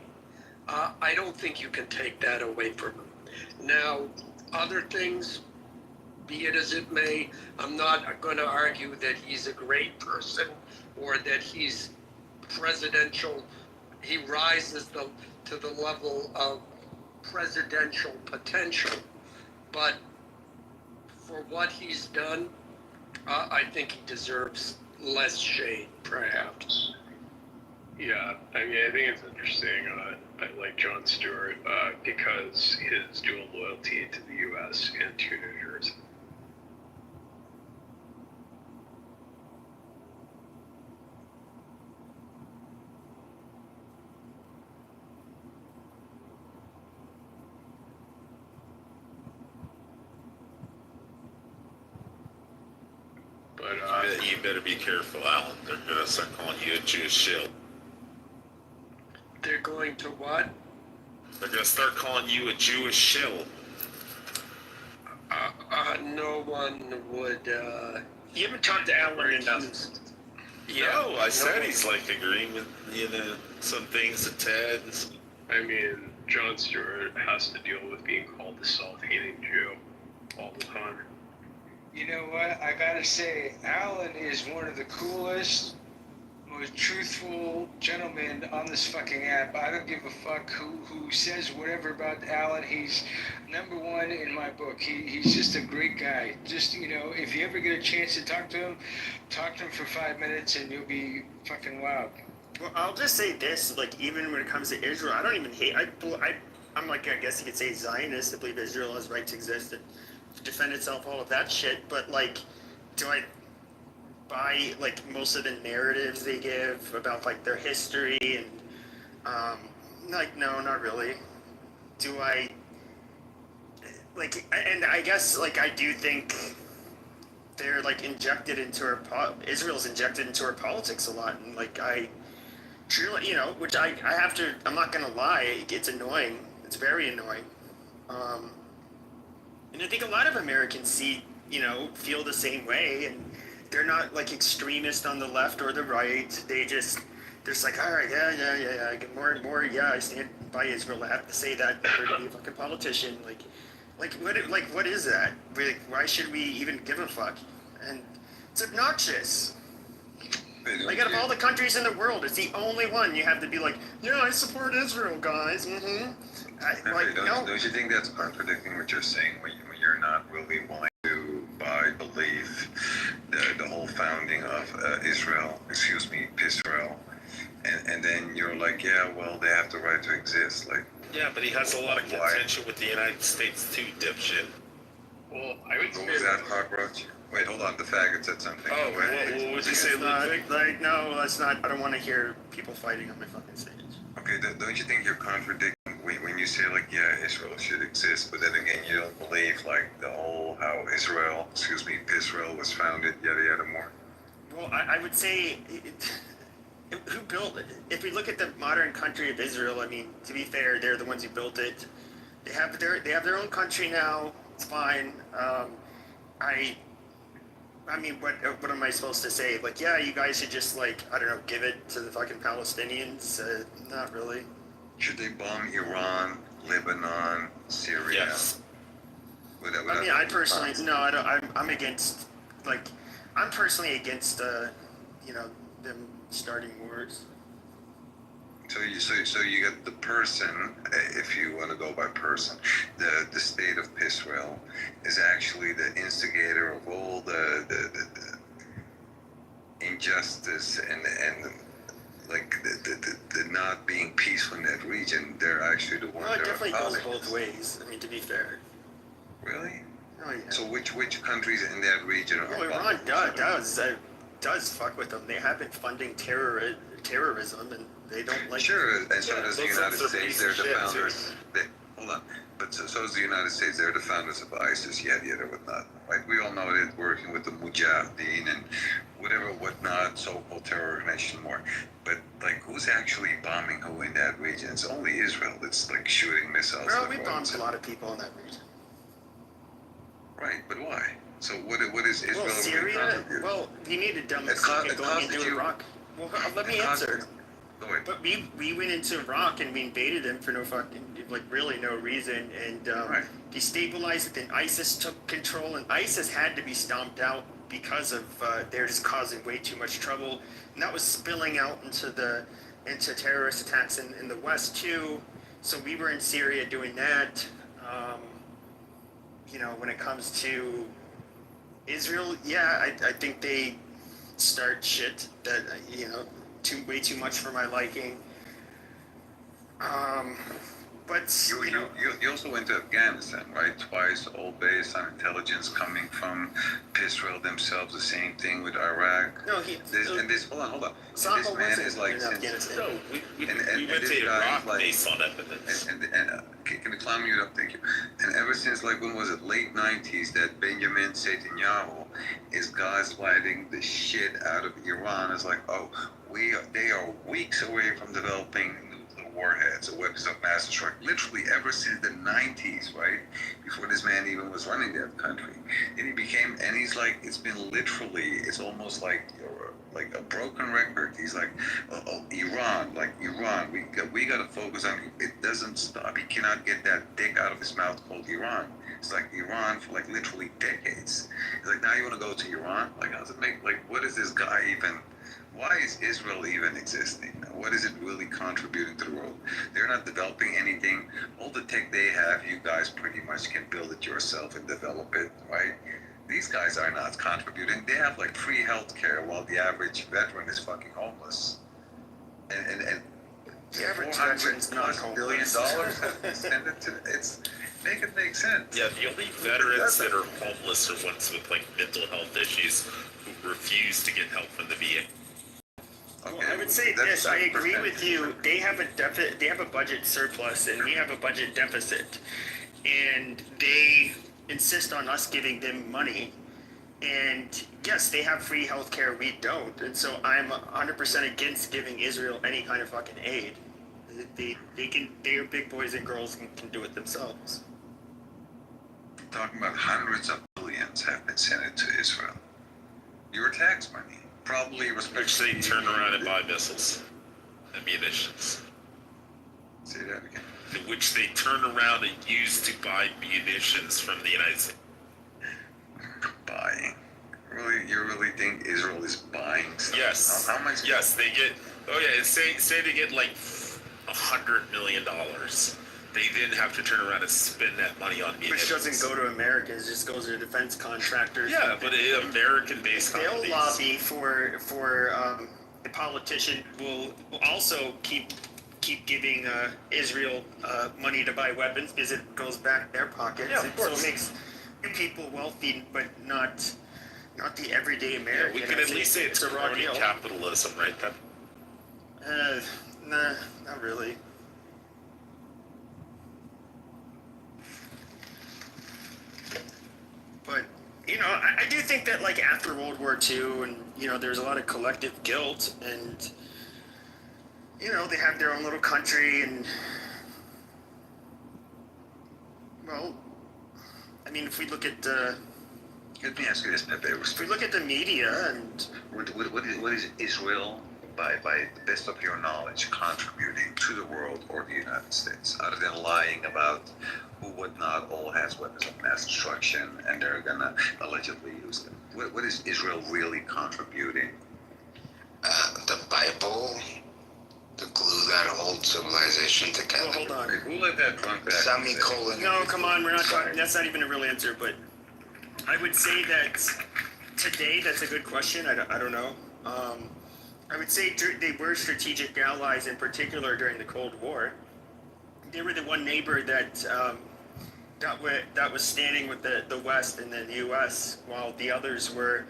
I don't think you can take that away from him. Now, other things, be it as it may, I'm not going to argue that he's a great person or that he's presidential. He rises to the level of presidential potential. But for what he's done, I think he deserves less shade, perhaps.
Yeah, I mean, I think it's interesting. I like Jon Stewart because his dual loyalty to the U.S. and to New Jersey.
But you better be careful, Alan. They're gonna start calling you a Jewish shill.
They're going to what?
They're gonna start calling you a Jewish shill.
No one would.
You haven't talked to Alan enough.
No, I said he's like agreeing with some things that Ted.
I mean, Jon Stewart has to deal with being called the self-hating Jew all the time.
You know what? I gotta say, Alan is one of the coolest, most truthful gentlemen on this fucking app. I don't give a fuck who says whatever about Alan. He's number one in my book. He's just a great guy. Just, if you ever get a chance to talk to him for 5 minutes and you'll be fucking wild.
Well, I'll just say this, like, even when it comes to Israel, I don't even hate, I'm like, I guess you could say Zionist. I believe Israel has right to exist and defend itself, all of that shit, but, like, do I buy, like, most of the narratives they give about, like, their history and, Like, no, not really. Do I? Like, and I guess, like, I do think they're, like, injected into Israel's injected into our politics a lot, and, like, I truly, which I have to, I'm not gonna lie, it's annoying. It's very annoying. And I think a lot of Americans feel the same way, and they're not, like, extremist on the left or the right. They're just like, all right, yeah, get more and more, yeah, I stand by Israel. I have to say that in order to be a fucking politician. What is that? Why should we even give a fuck? And it's obnoxious. Like, out of all the countries in the world, it's the only one you have to be like, yeah, I support Israel, guys.
Don't you think that's contradicting what you're saying when you're not really willing to believe the whole founding of Israel, and then you're like, yeah, well, they have the right to exist, like.
Yeah, but he has a lot of contention with the United States too, dipshit.
Well, I would say
What was that, cockroach? Wait, hold on. The faggot said something.
Oh, what would you say, Ludwig?
Like, no, that's not. I don't want to hear people fighting on my fucking stage.
Okay, don't you think you're contradicting when you say, like, yeah, Israel should exist, but then again, you don't believe, like, the whole how Israel was founded, yada yada more?
Well, I would say, who built it? If we look at the modern country of Israel, I mean, to be fair, they're the ones who built it. They have their own country now. It's fine. I mean, what am I supposed to say? Like, yeah, you guys should just, like, I don't know, give it to the fucking Palestinians? Not really.
Should they bomb Iran, Lebanon, Syria?
Yes.
I mean, I personally, no, I don't. I'm against, like, I'm personally against, them starting wars.
So you get the person, if you want to go by person, the state of Israel is actually the instigator of all the injustice and like the not being peaceful in that region. They're actually the ones.
Well, it
that
definitely
are
goes both ways. I mean, to be fair.
Really?
Oh yeah.
So which countries in that region are?
Well, Iran does fuck with them. They have been funding terrorism, and they don't like.
Sure, and so does the United
are
States.
pieces
They're
of
the
shit,
founders. Hold on, but so is the United States. They're the founders of ISIS, yada yada whatnot. Right? We all know that working with the Mujahideen and whatnot, so-called terror organization more. But like, who's actually bombing who in that region? It's only Israel that's like shooting missiles.
Well, we bombed a lot of people in that region.
Right, but why? So what is Israel?
Well, Syria. Well, you need to dumb going into Iraq. Well, let me answer. But we went into Iraq and we invaded them for no fucking, like, really no reason, and destabilized it. And ISIS took control, and ISIS had to be stomped out because of they're just causing way too much trouble, and that was spilling out into terrorist attacks in the West too. So we were in Syria doing that. When it comes to Israel, yeah, I think they start shit that way too much for my liking. But
you also went to Afghanistan, right? Twice, all based on intelligence coming from Israel themselves. The same thing with Iraq.
No,
hold on.
Samba
This man is like
in
since.
Afghanistan.
No, we went to Iraq based on evidence.
Can you climb mute up? Thank you. And ever since, like, when was it? Late 90s, that Benjamin Netanyahu is gaslighting the shit out of Iran. It's like, oh, they are weeks away from developing nuclear warheads or weapons of mass destruction. Literally ever since the 90s, right? Before this man even was running that country. And he's like, it's almost like a broken record. He's like, Iran, we got to focus on it. Doesn't stop. He cannot get that dick out of his mouth called Iran. It's like Iran for like literally decades. It's like, now you want to go to Iran? Like, how does it make, like, what is this guy even, why is Israel even existing? What is it really contributing to the world? They're not developing anything. All the tech they have, you guys pretty much can build it yourself and develop it, right? These guys are not contributing. They have like free healthcare while the average veteran is fucking homeless. And
the average veteran's not
$1 billion. Send it to make it make sense.
Yeah, the only veterans that are homeless are ones with like mental health issues who refuse to get help from the VA.
Well, I would say this. I agree with you. They have a budget surplus, and we have a budget deficit, and they insist on us giving them money. And yes, they have free healthcare. We don't, and so I'm 100% against giving Israel any kind of fucking aid. They're big boys and girls and can do it themselves.
Talking about hundreds of billions have been sent to Israel. Your tax money, probably
Which they turn around and buy missiles and munitions.
Say that again.
Which they turn around and use to buy munitions from the United States.
Buying. Really, you really think Israel is buying stuff?
Yes.
How much?
Yes, they get. Oh yeah, say they get like $100 million. They then have to turn around and spend that money on munitions.
Which doesn't go to Americans, it just goes to defense contractors.
Yeah, but American-based
They'll
companies.
lobby for the politician will also keep giving Israel money to buy weapons because it goes back their pockets.
Yeah, of course.
So it makes people wealthy, but not the everyday
Yeah,
American.
we can at least say it's
a raw
crony
deal.
capitalism, right?
Nah, not really. But, I do think that, like, after World War II, and, there's a lot of collective guilt, and, they have their own little country, and, well, I mean, if we look at,
Let me ask you this, Pepe.
if we look at the media, and...
What is Israel, by the best of your knowledge, contributing to the world or the United States, other than lying about who would not all has weapons of mass destruction and they're gonna allegedly use them? What is Israel really contributing?
The Bible, the glue that holds civilization together.
Well, hold on.
Who let that drunk guy say?
Semicolon.
No, come on, we're not talking, that's not even a real answer, but I would say that today, that's a good question, I don't know. I would say they were strategic allies, in particular during the Cold War. They were the one neighbor that was standing with the West and then the U.S., while the others were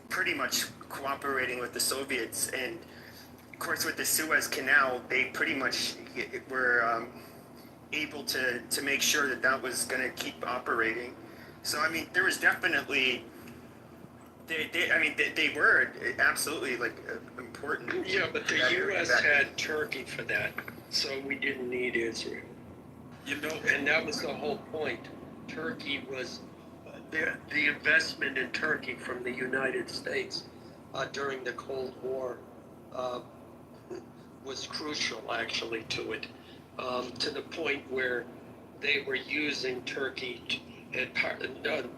pretty much cooperating with the Soviets. And of course, with the Suez Canal, they pretty much were able to make sure that was going to keep operating. So I mean, there was definitely. They were absolutely important.
Yeah, but the U.S. had Turkey for that, so we didn't need Israel. And that was the whole point. Turkey was the investment in Turkey from the United States during the Cold War was crucial, actually, to it, to the point where they were using Turkey.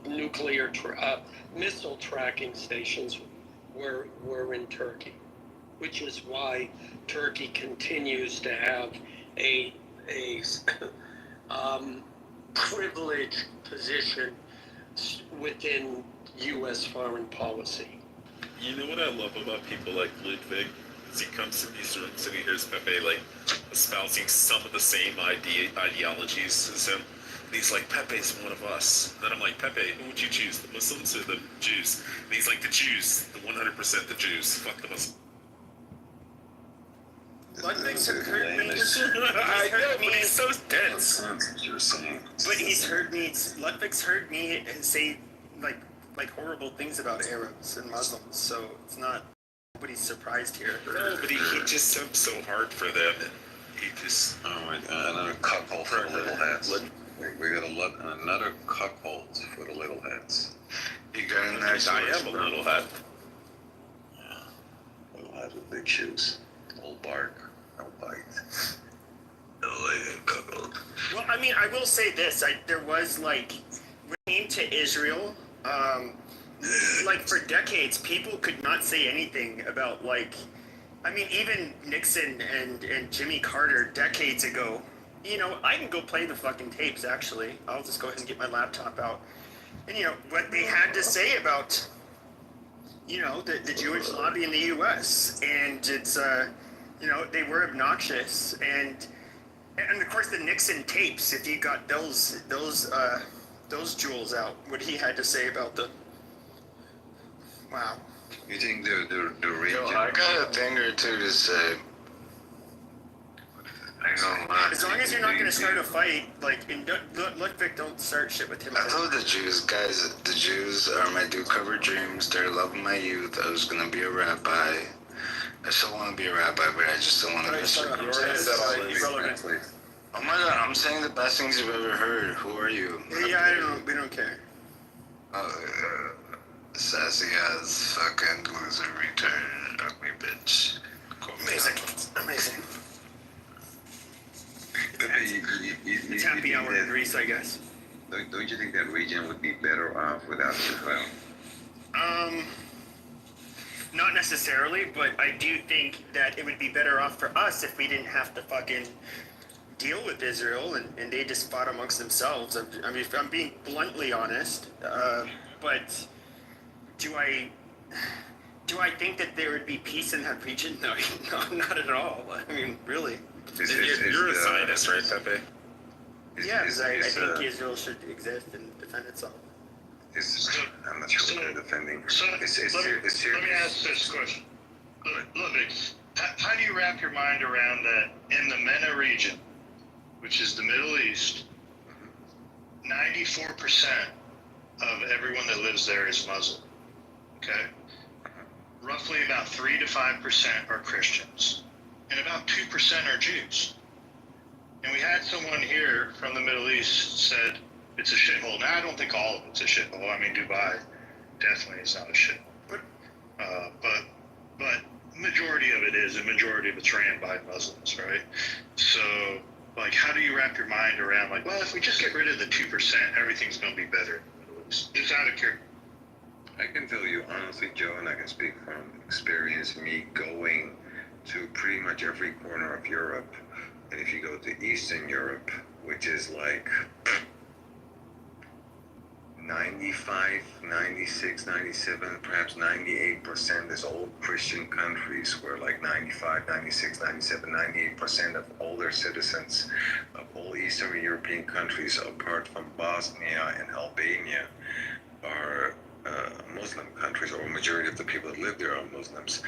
Nuclear missile tracking stations were in Turkey, which is why Turkey continues to have a privileged position within U.S. foreign policy.
You know what I love about people like Ludwig? Is he comes to these rooms and he hears Pepe espousing some of the same ideologies as him. And he's like, Pepe's one of us. And then I'm like, Pepe, who would you choose, the Muslims or the Jews? And he's like, the Jews, the 100% the Jews. Fuck the Muslims.
Ludwig's heard me.
I know, but he's so dense.
You're saying.
But he's heard me. Ludwig's heard me say like horrible things about Arabs and Muslims. So it's not nobody's surprised here.
No, but he just sounds so hard for them. And he just.
Oh my God! Another cuckold for the little hats. We got another cuckold for the little hats.
You got a nice
I am a little hat.
Yeah. Little hat with big shoes. Old bark, no bite. Cuckold.
Well, I mean, I will say this. There was when it came to Israel, for decades, people could not say anything about even Nixon and Jimmy Carter decades ago. I can go play the fucking tapes, actually. I'll just go ahead and get my laptop out. And, what they had to say about, the Jewish lobby in the U.S. And it's, they were obnoxious. And of course, the Nixon tapes, if you got those jewels out, what he had to say about the... Wow.
You think the region?
Yo, I got a thing or two to say. I know.
As long as you're not gonna start a fight, like, and Ludwig, don't start shit with him.
I told the Jews, guys, the Jews are my do-cover dreams. They're love of my youth. I was gonna be a rabbi. I still want to be a rabbi, but I just don't want to miss it. Oh my god, I'm saying the best things you've ever heard. Who are you?
Yeah, we don't care.
Sassy ass fucking loser retard ugly bitch.
Amazing.
It's
happy hour in Greece, I guess.
Don't you think that region would be better off without Israel?
Not necessarily, but I do think that it would be better off for us if we didn't have to fucking deal with Israel and they just fought amongst themselves. I mean, if I'm being bluntly honest, but do I think that there would be peace in that region? No, not at all. I mean, really.
You're a Zionist, right, Pepe?
Yeah, because I think Israel should exist and defend itself.
I'm not sure what they're defending.
Let me ask this question. Ludwig, how do you wrap your mind around that in the MENA region, which is the Middle East, 94% of everyone that lives there is Muslim, okay? Roughly about 3 to 5% are Christians, and about 2% are Jews. And we had someone here from the Middle East said, it's a shithole. Now, I don't think all of it's a shithole. I mean, Dubai definitely is not a shithole. But majority of it is, and majority of it's ran by Muslims, right? So, like, how do you wrap your mind around, like, well, if we just get rid of the 2%, everything's going to be better in the Middle East? Just out of curiosity.
I can tell you honestly, Joe, and I can speak from experience, me going to pretty much every corner of Europe. And if you go to Eastern Europe, which is like 95, 96, 97, perhaps 98% is old Christian countries where like 95, 96, 97, 98% of older citizens of all Eastern European countries, apart from Bosnia and Albania, are Muslim countries, or a majority of the people that live there are Muslims.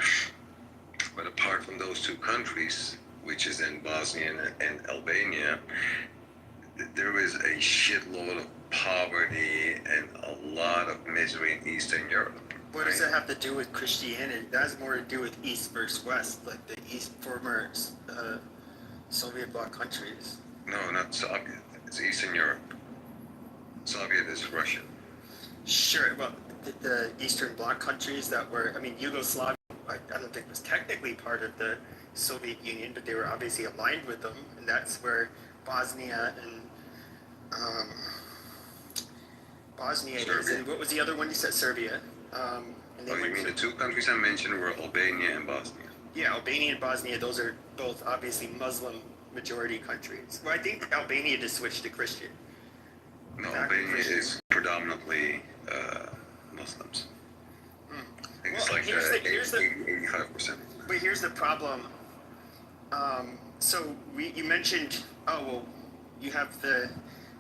But apart from those two countries, which is in Bosnia and Albania, there is a shitload of poverty and a lot of misery in Eastern Europe.
What does that have to do with Christianity? That has more to do with East versus West, like the former Soviet bloc countries.
No, not Soviet. It's Eastern Europe. Soviet is Russia.
Sure, well, the Eastern bloc countries that were, I mean, Yugoslavia, I don't think was technically part of the Soviet Union, but they were obviously aligned with them, and that's where Bosnia and Bosnia is, and what was the other one you said? Serbia. And they
you mean the two countries I mentioned were Albania and Bosnia?
Yeah, Albania and Bosnia, those are both obviously Muslim majority countries. Well, I think Albania just switched to Christian.
No, Albania is predominantly Muslims. I think it's like 85%.
But here's the problem. So you mentioned, oh, well, you have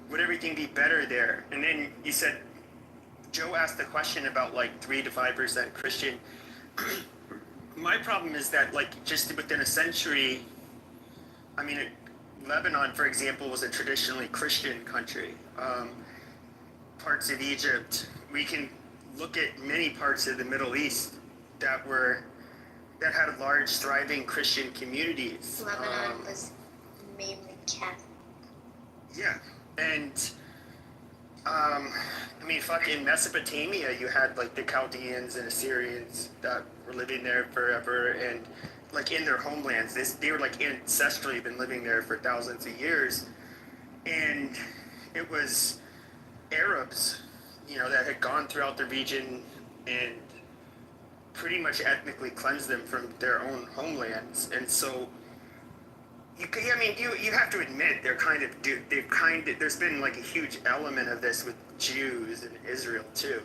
would everything be better there? And then you said, Joe asked the question about like 3 to 5% Christian. My problem is that like just within a century, I mean, Lebanon, for example, was a traditionally Christian country. Parts of Egypt, we can look at many parts of the Middle East that had large, thriving Christian communities.
Lebanon was mainly Catholic.
Yeah, and I mean, fucking Mesopotamia, you had like the Chaldeans and Assyrians that were living there forever, and like in their homelands, they were like ancestrally been living there for thousands of years, and it was Arabs, that had gone throughout the region and pretty much ethnically cleansed them from their own homelands, and so. You have to admit there's been like a huge element of this with Jews in Israel too.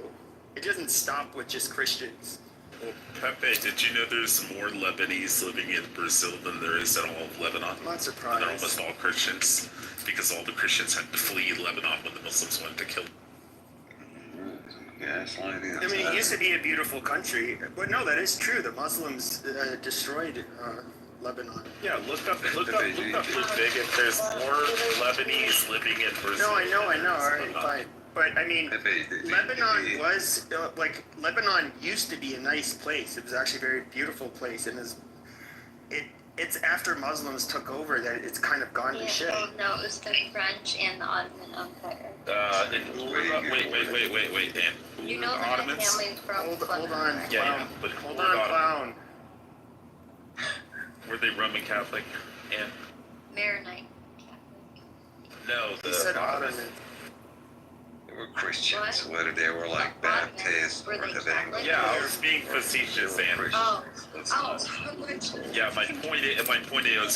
It doesn't stop with just Christians.
Well, Pepe, did you know there's more Lebanese living in Brazil than there is in all of Lebanon?
I'm not surprised.
And they're almost all Christians, because all the Christians had to flee Lebanon when the Muslims went to kill them.
gaslighting.
I mean, it used to be a beautiful country, but no, that is true. The Muslims destroyed Lebanon.
Yeah, look up Ludwig if there's more Lebanese living in Brazil.
No, I know. All right, fine. But I mean, Lebanon was Lebanon used to be a nice place. It was actually a very beautiful place, and it's after Muslims took over that it's kind of gone to shit.
Oh no, it was the French and the Ottoman Empire.
Wait, Dan.
You know that my family's from
Hold on.
Yeah, but
Hold on, clown.
Were they Roman Catholic? And
Maronite.
no,
He said Ottoman.
They were Christians, whether they were like Baptists or the Anglicans.
yeah, I was being facetious, Dan.
Oh.
Yeah, my point is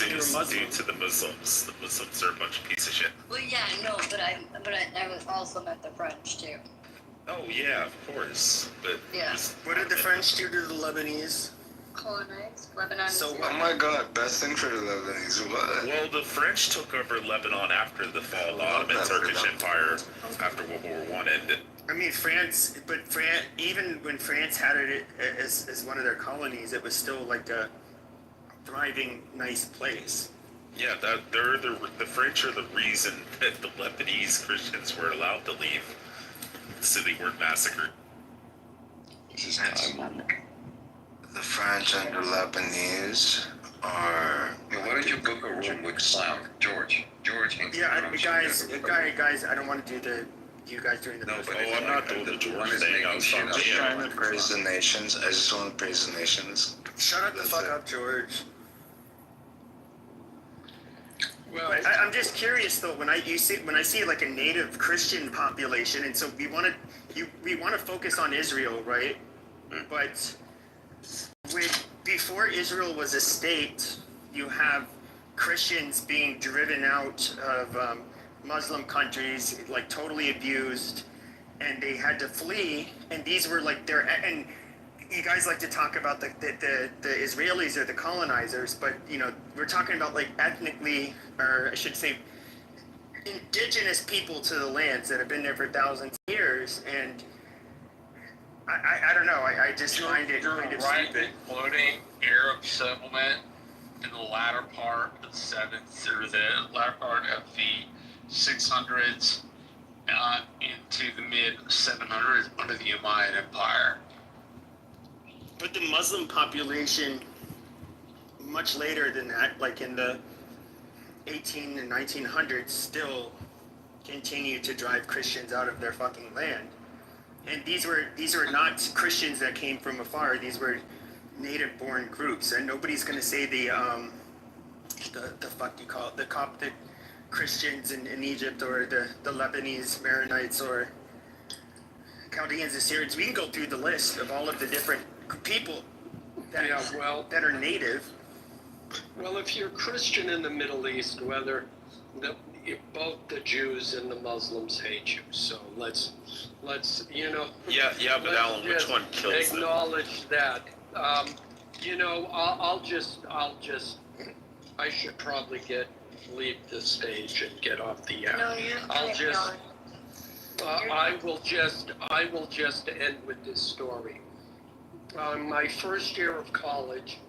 it was due to the Muslims. The Muslims are a bunch of pieces of shit.
Well, yeah, no, but I was also meant the French too.
Oh yeah, of course. But
Yeah.
What did the French do to the Lebanese?
Colonized Lebanon.
So
Oh my god, best thing for the Lebanese. What?
well, the French took over Lebanon after the fall of the Ottoman Turkish Empire after World War I ended.
I mean, even when France had it as one of their colonies, it was still like a thriving, nice place.
Yeah, they're the French are the reason that the Lebanese Christians were allowed to leave. So they weren't massacred.
This is time. The French and the Lebanese are.
Yeah, why don't you book a room with Clown, George?
Yeah, guys, I don't want to do you guys doing the.
No, but
I'm not doing the George thing. I'm
I'm just trying to praise the nations. I just want to praise the nations.
Shut up the
That's
fuck
it.
up, George.
Well,
But I'm just curious though, when I see like a native Christian population, and so we want to focus on Israel, right? But before Israel was a state, you have Christians being driven out of Muslim countries, like totally abused, and they had to flee. And these were like and you guys like to talk about the Israelis or the colonizers, but we're talking about like ethnically, or I should say, indigenous people to the lands that have been there for thousands of years. And I don't know. I just find it kind of stupid.
Including Arab settlement in the latter part of the latter part of the 600s into the mid 700s under the Umayyad Empire.
But the Muslim population, much later than that, like in the 18 and 1900s, still continued to drive Christians out of their fucking land. And these were not Christians that came from afar. These were native-born groups, and nobody's going to say the fuck you call it, the Coptic Christians in Egypt, or the Lebanese Maronites, or Chaldeans, Assyrians. We can go through the list of all of the different people that are native.
Well, if you're Christian in the Middle East, both the Jews and the Muslims hate you. So let's
Yeah, but Alan, which one kills them?
acknowledge that. I should probably leave the stage and get off the app.
No, you're
I'll
fine,
just.
Alan.
I will just end with this story. My first year of college,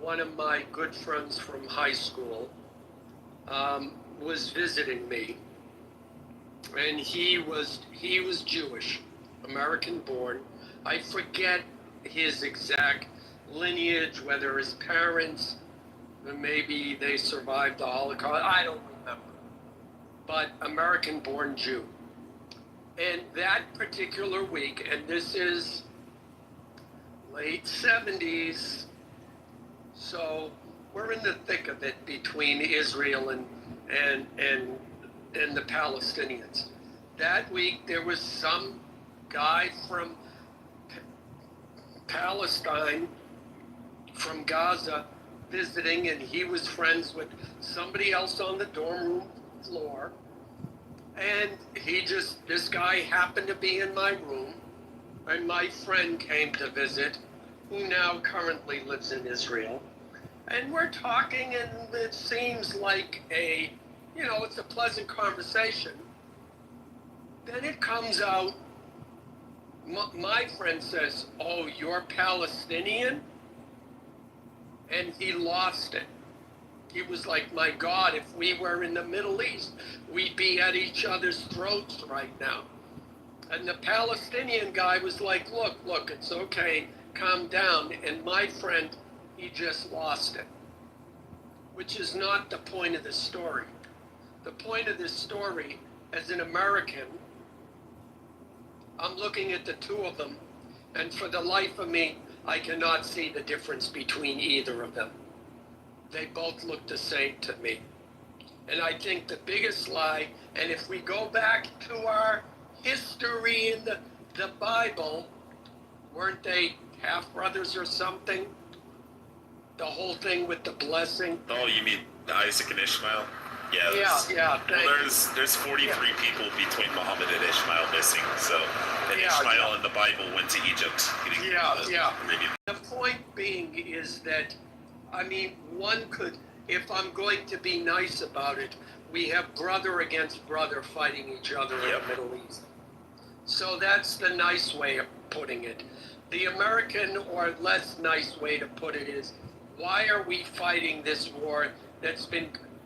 one of my good friends from high school was visiting me, and he was Jewish, American born. I forget his exact lineage, whether his parents, maybe they survived the Holocaust, I don't remember, but American born Jew. And that particular week, and this is late 70s, so we're in the thick of it between Israel and the Palestinians. That week there was some guy from Palestine, from Gaza, visiting, and he was friends with somebody else on the dorm room floor. And this guy happened to be in my room, and my friend came to visit, who now currently lives in Israel. And we're talking, and it seems like it's a pleasant conversation. Then it comes out My friend says, "Oh, you're Palestinian?" And he lost it. He was like, "My God, if we were in the Middle East, we'd be at each other's throats right now." And the Palestinian guy was like, look, it's okay, calm down. And my friend, he just lost it, which is not the point of the story. The point of this story, as an American, I'm looking at the two of them, and for the life of me, I cannot see the difference between either of them. They both look the same to me. And I think the biggest lie, and if we go back to our history in the Bible, weren't they half brothers or something? The whole thing with the blessing.
Oh, you mean Isaac and Ishmael? Yeah.
Yeah.
Well, there's 43 people between Muhammad and Ishmael missing. So, and Ishmael in the Bible went to Egypt.
The point being is that, I mean, one could, if I'm going to be nice about it, we have brother against brother fighting each other in the Middle East. So that's the nice way of putting it. The American or less nice way to put it is, why are we fighting this war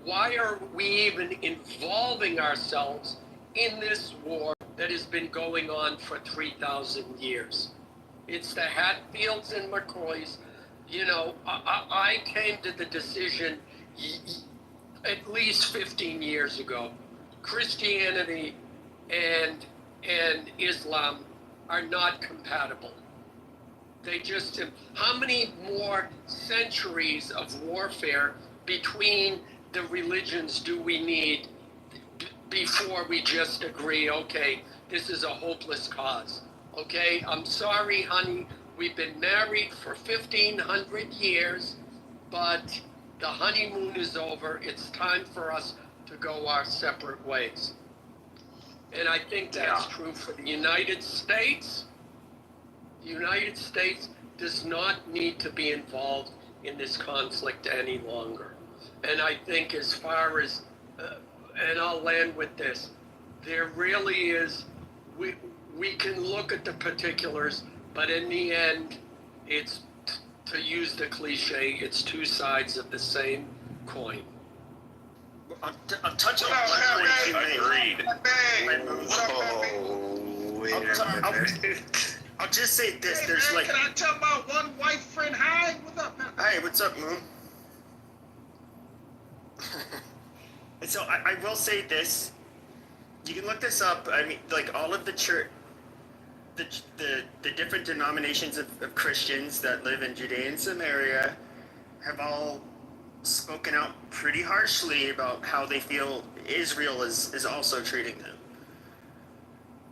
why are we even involving ourselves in this war that has been going on for 3,000 years? It's the Hatfields and McCoys. You know, I came to the decision at least 15 years ago. Christianity and Islam are not compatible. They just, how many more centuries of warfare between the religions do we need before we just agree, okay, this is a hopeless cause? Okay, I'm sorry, honey, we've been married for 1,500 years, but the honeymoon is over. It's time for us to go our separate ways. And I think that's true for the United States. The United States does not need to be involved in this conflict any longer. And I think as far as, and I'll land with this, there really is, we can look at the particulars, but in the end, it's, to use the cliche, it's two sides of the same coin.
I'm touching on one point you made.
Whoa, wait a minute.
I'll just say this, there's like...
Can I tell my one white friend hi? What's up, man?
Hi, what's up, Moon? And so I will say this, you can look this up. I mean, like all of the church, the different denominations of Christians that live in Judea and Samaria have all spoken out pretty harshly about how they feel Israel is also treating them.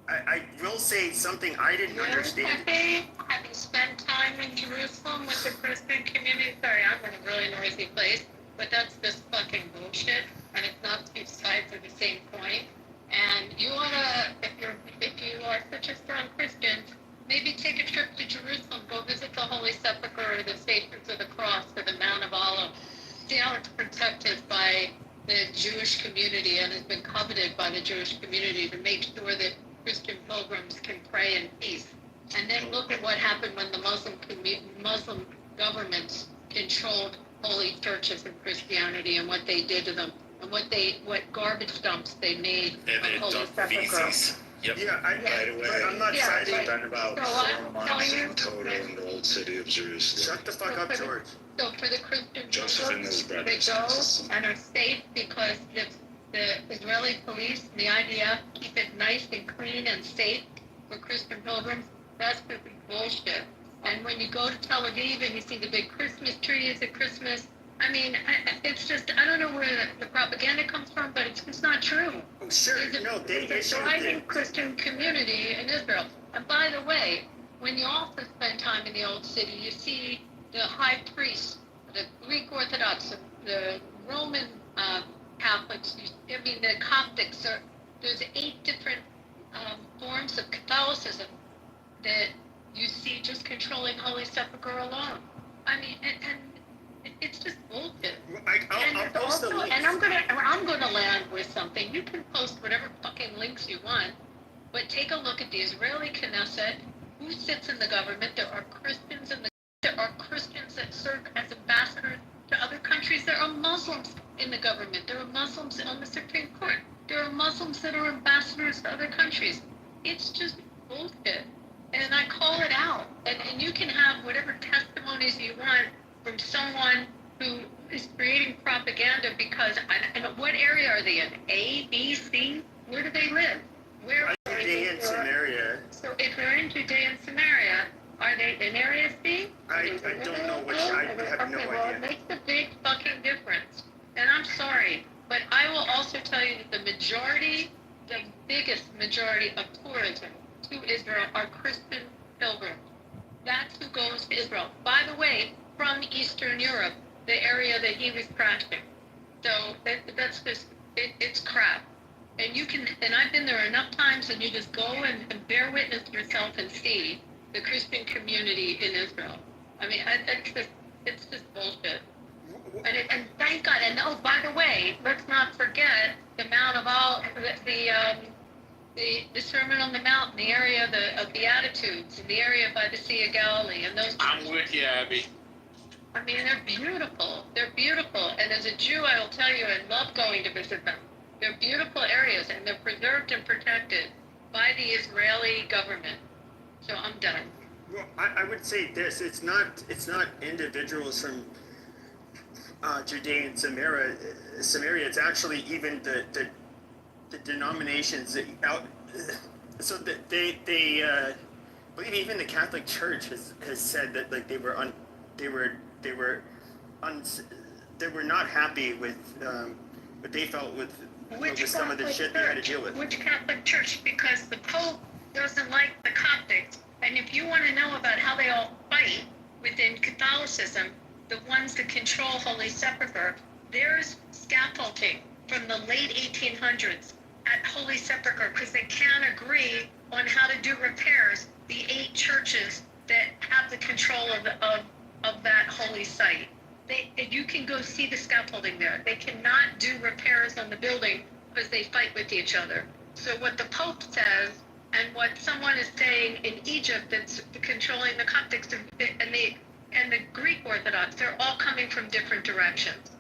I will say something I didn't understand.
Pepe, have you spent time in Jerusalem with the Christian community? Sorry, I'm in a really noisy place, but that's just fucking bullshit, and it's not two sides of the same coin. And you wanna, if you are such a strong Christian, maybe take a trip to Jerusalem, go visit the Holy Sepulchre or the Stations of the Cross or the Mount of Olives. See how it's protected by the Jewish community and has been coveted by the Jewish community to make sure that Christian pilgrims can pray in peace. And then look at what happened when the Muslim governments controlled holy churches of Christianity and what they did to them and what garbage dumps they made
And
on Holy Sepulchre.
Yep.
Yeah,
By the way,
I'm not excited.
it's been about
So
4 months in total in the old city of Jerusalem.
Shut the fuck up, George.
So for the Christian
Joseph and his
pilgrims,
brothers.
they go and are safe because the Israeli police, the IDF, keep it nice and clean and safe for Christian pilgrims. That's freaking bullshit. And when you go to Tel Aviv and you see the big Christmas trees at Christmas, I mean, it's just, I don't know where the propaganda comes from, but it's just not true.
Oh, sure,
There's a thriving Christian community in Israel. And by the way, when you also spend time in the old city, you see the high priests, the Greek Orthodox, the Roman Catholics, the Coptics. There's 8 different forms of Catholicism that you see just controlling Holy Sepulchre alone. I mean, and it's just bullshit. And I'm gonna land with something. You can post whatever fucking links you want, but take a look at the Israeli Knesset who sits in the government. There are Christians there are Christians that serve as ambassadors to other countries. There are Muslims in the government. There are Muslims on the Supreme Court. There are Muslims that are ambassadors to other countries. It's just bullshit. And I call it out. And you can have whatever testimonies you want from someone who is creating propaganda because, and what area are they in? A, B, C? Where do they live? Where are they?
Judea and Samaria.
So if they're in Judea and Samaria, are they in Area C?
I don't know which, I have no
Well,
idea.
it makes a big fucking difference. And I'm sorry, but I will also tell you that the biggest majority of tourism to Israel are Christian pilgrims. That's who goes to Israel. By the way, from Eastern Europe, the area that he was crashing. So that's just, it's crap. And I've been there enough times, and you just go and bear witness yourself and see the Christian community in Israel. I mean, it's just bullshit. And thank God. And oh, by the way, let's not forget the Mount of all the Sermon on the Mount in the area of the Beatitudes, in the area by the Sea of Galilee, and those.
I'm with you, Abby.
I mean, they're beautiful. They're beautiful. And as a Jew, I will tell you, I love going to visit them. They're beautiful areas, and they're preserved and protected by the Israeli government. So I'm done.
Well, I would say this: it's not individuals from Judea and Samaria. It's actually even the denominations that out. So that they believe even the Catholic Church has said that like they were not happy with what they felt with some of the shit they had to deal with.
Which Catholic Church? Because the Pope doesn't like the Coptics. And if you want to know about how they all fight within Catholicism, the ones that control Holy Sepulchre, there's scaffolding from the late 1800s at Holy Sepulchre because they can't agree on how to do repairs. The 8 churches that have the control of that holy site. You can go see the scaffolding there. They cannot do repairs on the building because they fight with each other. So what the Pope says and what someone is saying in Egypt that's controlling the Coptics and the Greek Orthodox, they're all coming from different directions.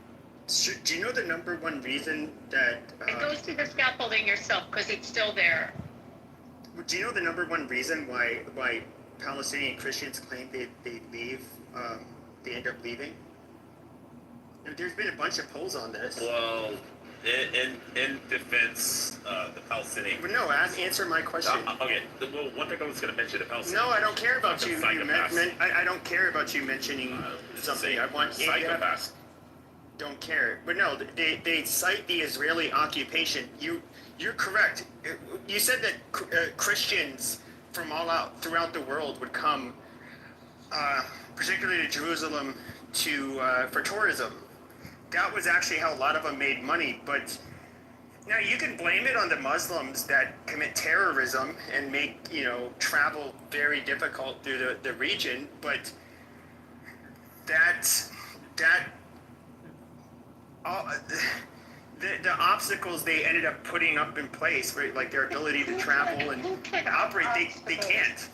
Do you know the number one reason that...
and go see the scaffolding yourself because it's still there.
Do you know the number one reason why Palestinian Christians claim they leave, they end up leaving? There's been a bunch of polls on this.
Well, in defense, the Palestinian.
But no, answer my question.
Okay. Well, one thing I was going to mention the Palestinian.
No, I don't care about you. I don't care about you mentioning something. I want
psychopaths.
Don't care. But no, they cite the Israeli occupation. You're correct. You said that Christians from all out throughout the world would come, particularly to Jerusalem, for tourism. That was actually how a lot of them made money. But now you can blame it on the Muslims that commit terrorism and make travel very difficult through the region. But the obstacles they ended up putting up in place, right, like their ability to travel and operate, they can't.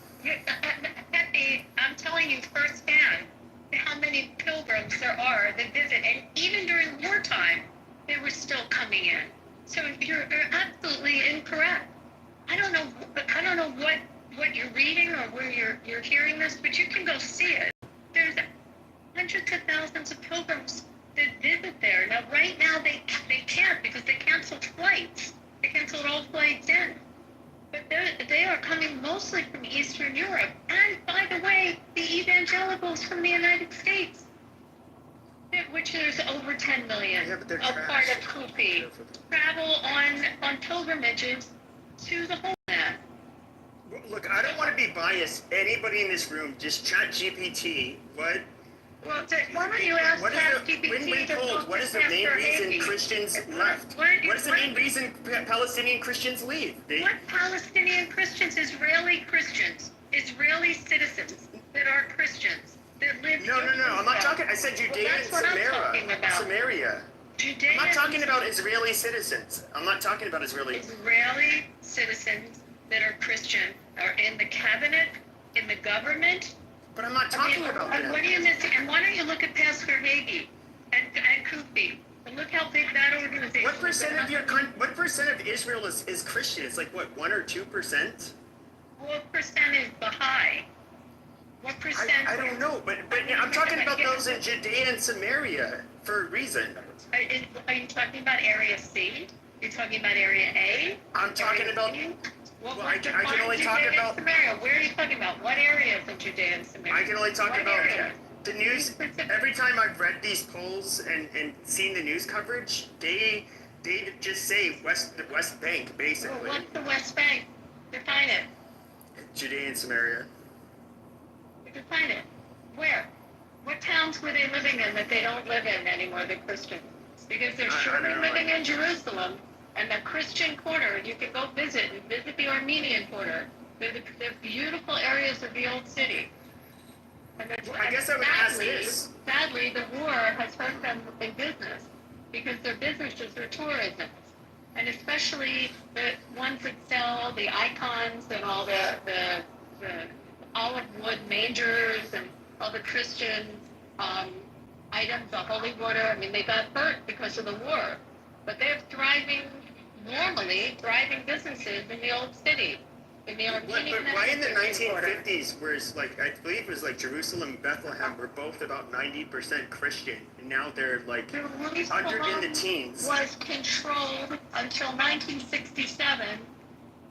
Pepe, I'm telling you firsthand how many pilgrims there are that visit, and even during wartime, they were still coming in. So you're absolutely incorrect. I don't know what you're reading or where you're hearing this, but you can go see it. There's hundreds of thousands of pilgrims that visit there. Now, right now, they can't because they canceled flights. They canceled all flights in. But they are coming mostly from Eastern Europe. And, by the way, the evangelicals from the United States, which is over 10 million, a part of Kufi, travel on pilgrimages to the homeland.
Look, I don't want to be biased. Anybody in this room, just chat GPT. What?
Well, why don't you ask ChatGPT
what is the main reason Christians left? What is the main reason Palestinian Christians leave?
What Palestinian Christians? Israeli citizens that are Christians that live.
No. I'm not talking. I said Judea and Samaria.
Judea.
I'm not talking about Israeli citizens. I'm not talking about Israeli.
Israeli citizens that are Christian are in the cabinet in the government.
But I'm not talking about that.
What are you missing? And why don't you look at Pastor Hagee and Kufi? And look how big that organization
What percent of Israel is Christian? It's like what, 1 or 2%?
What percent is Baha'i? What percent?
I don't know, but I'm talking about those in Judea and Samaria for a reason.
Are you talking about Area C? You're talking about Area A?
I'm talking about. Well, I can only talk about.
Samaria. Where are you talking about? What areas in Judea and Samaria?
I can only talk
What
about
area?
the news. Every time I've read these polls and seen the news coverage, they just say the West Bank basically.
Well, what's the West Bank? Define it.
Judea and Samaria.
Define it. Where? What towns were they living in that they don't live in anymore, the Christians? Because they're surely living in Jerusalem, and the Christian quarter, you can go visit the Armenian quarter. They're beautiful areas of the old city. And
I guess I would ask this.
Sadly, the war has hurt them in business, because their businesses are tourism. And especially the ones that sell the icons and all the olive wood mangers and all the Christian items, the holy water. I mean, they got hurt because of the war, but they're thriving businesses in the old city, in the Armenian.
But why in the 1950s, whereas like I believe it was like Jerusalem and Bethlehem were both about 90% Christian, and now they're like under in the teens.
Was controlled until 1967.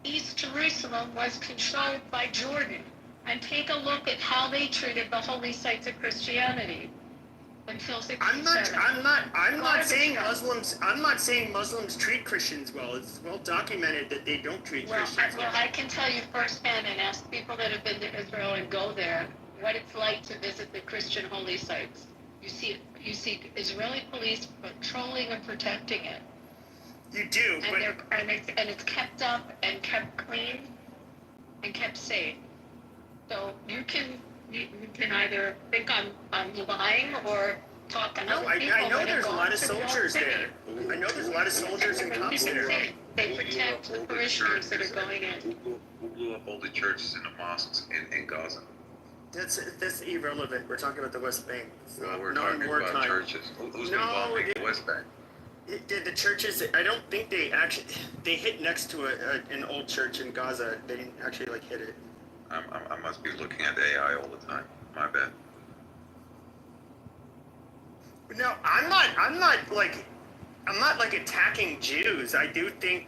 East Jerusalem was controlled by Jordan. And take a look at how they treated the holy sites of Christianity until 67.
I'm not saying Muslims treat Christians well. It's well documented that they don't treat Christians well.
I can tell you firsthand and ask people that have been to Israel and go there what it's like to visit the Christian holy sites. You see Israeli police patrolling and protecting it.
You do,
and it's kept up and kept clean and kept safe. So you can either think I'm lying or talk to other people.
I know there's a lot of soldiers there. I know there's a lot of soldiers and cops there.
They protect the parishioners that are going in.
Who blew up all the churches and the mosques in Gaza?
That's irrelevant. We're talking about the West Bank.
Well, we're talking about churches. Who's been bombing the West Bank?
The churches, I don't think they hit next to an old church in Gaza. They didn't actually like hit it.
I must be looking at AI all the time. My bad.
No, I'm not like attacking Jews. I do think.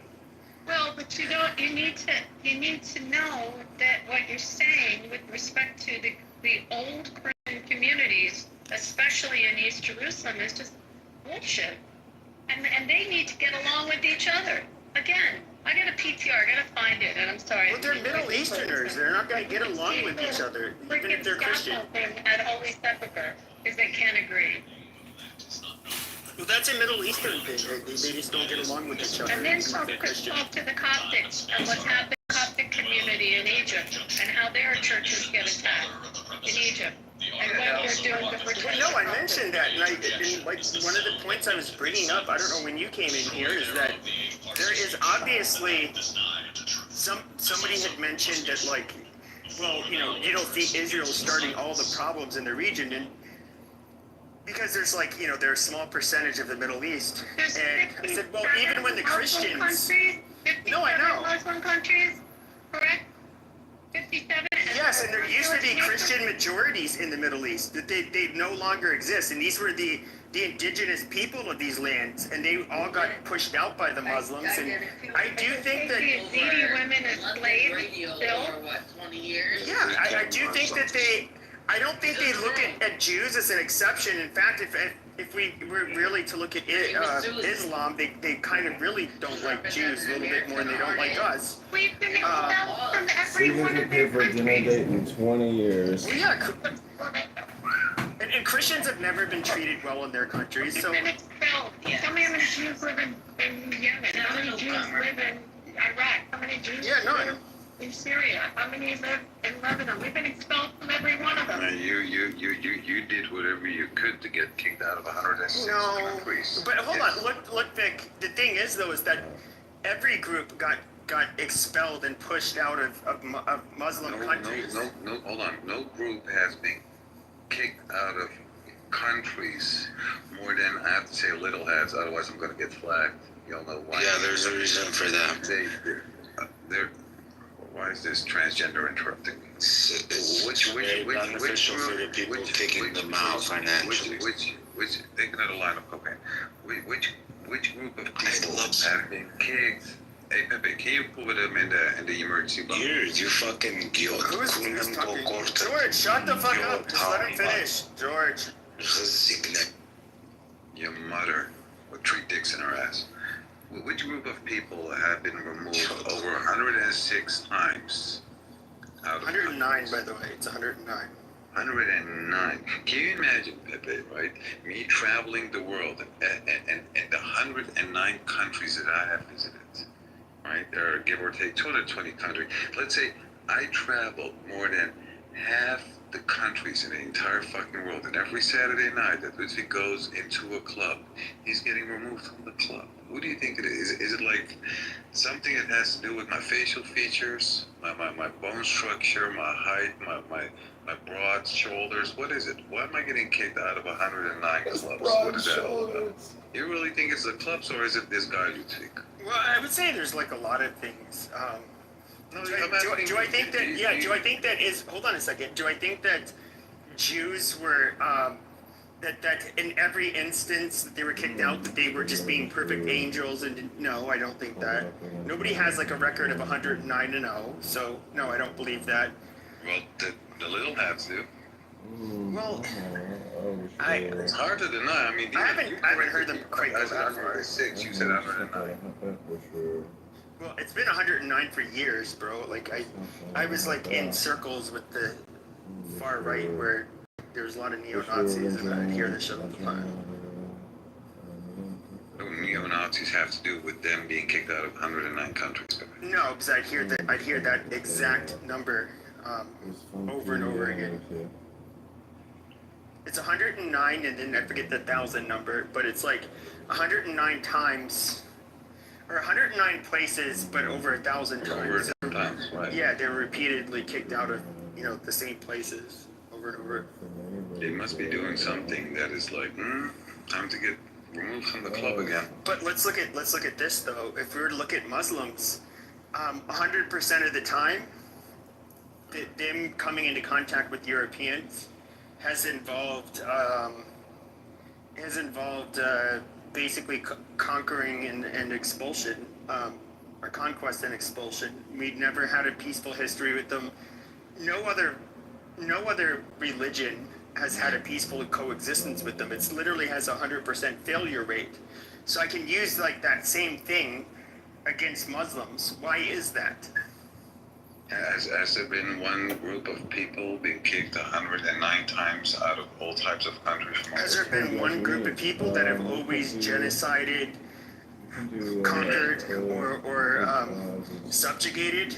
Well, but you need to know that what you're saying with respect to the old Christian communities, especially in East Jerusalem, is just bullshit. And they need to get along with each other. Again, I got a PTR, I gotta find it, and I'm sorry.
Well, they're Middle Easterners. They're not gonna get along with each other, even if they're Christian.
At Holy Sepulchre, because they can't agree.
Well, that's a Middle Eastern thing. They just don't get along with each other.
And then talk to the Coptics and what's happened in the Coptic community in Egypt and how their churches get attacked in Egypt. And what you're doing to protect.
No, I mentioned that, and like one of the points I was bringing up, I don't know when you came in here, is that there is obviously somebody had mentioned that like, well, you don't see Israel starting all the problems in the region, and because there's like, they're a small percentage of the Middle East, and I said, well, even when the Christians, no, I know.
Muslim countries, correct? 57.
Yes, and there used to be Christian majorities in the Middle East that they no longer exist, and these were the indigenous people of these lands, and they all got pushed out by the Muslims. And I do think that
Yazidi women as slaves still.
For what, 20 years?
Yeah, I do think that I don't think they look at Jews as an exception. In fact, if we were really to look at Islam, they kind of really don't like Jews a little bit more than they don't like us.
We've been expelled from every
See,
one
we
of
can pay
their
for dinner
countries.
date in 20 years.
Well, yeah, and Christians have never been treated well in their countries. So
We've been expelled. Tell me how many Jews live in Yemen. How many Jews live in Iraq? How many Jews live in Syria? How many live in Lebanon? We've been expelled from every one of them.
You did whatever you could to get kicked out of 106 countries.
But hold on, look, Vic. The thing is, though, is that every group got got expelled and pushed out of Muslim countries.
No, hold on. No group has been kicked out of countries more than, I have to say, little has, otherwise I'm going to get flagged. You'll know why.
Yeah, there's a reason for that.
They're why is this transgender interrupting me?
It's very beneficial for the people kicking them out financially.
Which taking out a line of cocaine. Which group of people have been kicked? Hey Pepe, can you put them in the emergency box?
You fucking
Who's talking? George, shut the fuck up. Just let him finish. George.
Your mother with 3 dicks in her ass. Which group of people have been removed over 106 times? Out of
109, by the way. It's 109.
109. Can you imagine, Pepe, right? Me traveling the world and the 109 countries that I have visited, right? There are, give or take, 220 countries. Let's say I traveled more than half the countries in the entire fucking world, and every Saturday night that Lutfi goes into a club, he's getting removed from the club. Who do you think it is? Is it like something that has to do with my facial features, my bone structure, my height, my broad shoulders? What is it? Why am I getting kicked out of 109 clubs? What is that all about? You really think it's the clubs, or is it this guy Lutfi?
Well, I would say there's like a lot of things. Do I think that is, hold on a second, do I think that Jews were, that in every instance that they were kicked out, that they were just being perfect angels? And no, I don't think that. Nobody has like a record of 109-0, so no, I don't believe that.
Well, the little hats do.
Well,
it's hard to deny. I mean,
I haven't heard them quite go
I said
that far.
106, you said 109.
Well, it's been 109 for years, bro. Like I was like in circles with the far right where there was a lot of neo-Nazis, and I'd hear this shit all the time.
What do neo-Nazis have to do with them being kicked out of 109 countries?
No, because I'd hear that exact number over and over again. It's 109, and then I forget the 1,000 number, but it's like 109 times. Or 109 places, but over 1,000 times.
Over times, right?
Yeah, they were repeatedly kicked out of, the same places over and over.
They must be doing something that is like, time to get removed from the club again.
But let's look at this though. If we were to look at Muslims, 100% of the time, them coming into contact with Europeans has involved basically conquering and expulsion, or conquest and expulsion. We'd never had a peaceful history with them. No other religion has had a peaceful coexistence with them. It literally has a 100% failure rate. So I can use like that same thing against Muslims. Why is that?
Has there been one group of people being kicked 109 times out of all types of countries?
Has there been one group of people that have always genocided, conquered, or subjugated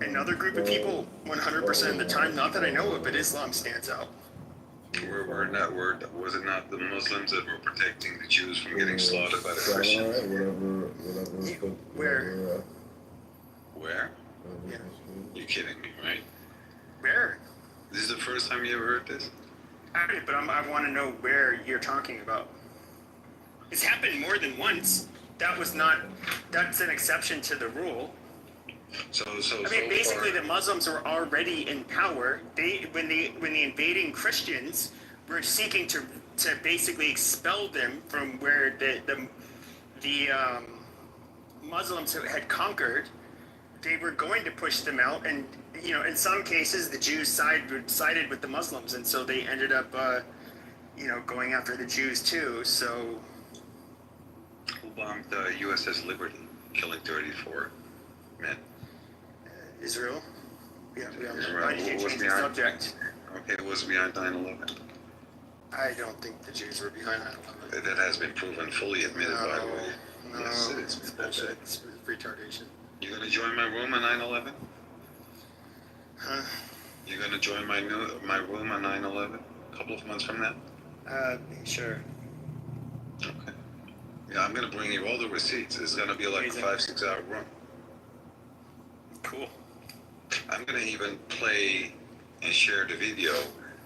another group of people 100% of the time? Not that I know of, but Islam stands out.
Was it not the Muslims that were protecting the Jews from getting slaughtered by the Christians?
Where?
Where?
Yeah.
You're kidding me, right?
Where?
This is the first time you ever heard this?
But I want to know where you're talking about. It's happened more than once. That's an exception to the rule. Basically, the Muslims were already in power. When the invading Christians were seeking to basically expel them from where the Muslims had conquered, they were going to push them out, and in some cases the Jews sided with the Muslims, and so they ended up going after the Jews too. So
who bombed the USS Liberty, killing 34 men?
Israel. Yeah,
Israel.
I need to change the subject.
Okay, it was behind 9/11.
I don't think the Jews were behind 9/11.
That has been proven, fully admitted, by the way.
No,
yes, it is.
It's bullshit. It's retardation.
You gonna join my room on 9/11?
Huh?
You gonna join my room on 9/11? A couple of months from now?
Sure.
Okay. Yeah, I'm gonna bring you all the receipts. It's gonna be like a 5-6 hour room.
Cool.
I'm gonna even play and share the video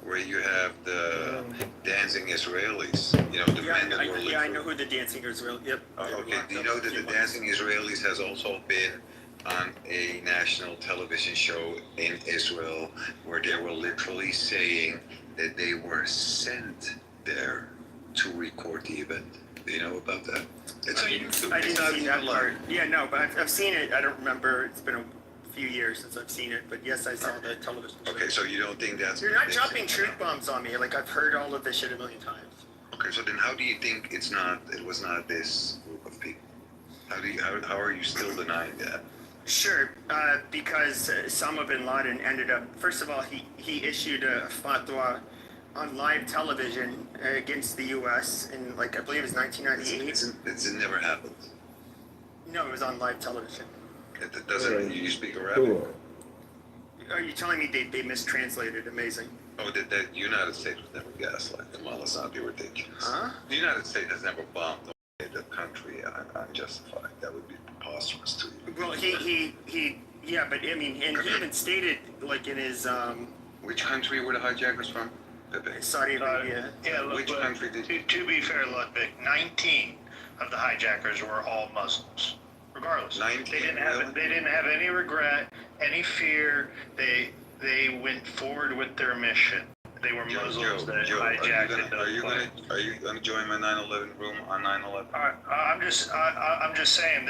where you have the dancing Israelis. You know, the men that were
I
literally.
know who the dancing Israel. Yep.
Okay. Do you know that the dancing Israelis has also been on a national television show in Israel where they were literally saying that they were sent there to record the event? Do you know about that? It's on YouTube.
I
It's
didn't
not
see that
online.
part. Yeah, no, but I've seen it. I don't remember. It's been a few years since I've seen it, but yes, I saw the television show.
Okay, so you don't think that's...
You're not dropping truth bombs on me. Like, I've heard all of this shit a million times.
Okay, so then how do you think it was not this group of people? How are you still denying that?
Sure, because Osama bin Laden ended up, first of all, he issued a fatwa on live television against the U.S. in, like, I believe it was 1998.
It never happened.
No, it was on live television.
It doesn't, you speak Arabic?
Are you telling me they mistranslated? Amazing.
Oh, that the United States was never gaslight. Come on, let's not be ridiculous.
Huh?
The United States has never bombed the country unjustified. That would be preposterous to you.
Well, yeah, but I mean, and he even stated, like, in his,
Which country were the hijackers from?
Saudi Arabia.
Yeah, look,
Which country did...
to be fair, Ludwig, 19 of the hijackers were all Muslims. Regardless,
19,
they didn't have any regret, any fear. They went forward with their mission. They were Muslims that hijacked it.
Are you gonna join my 9/11 room on 9/11?
I'm just saying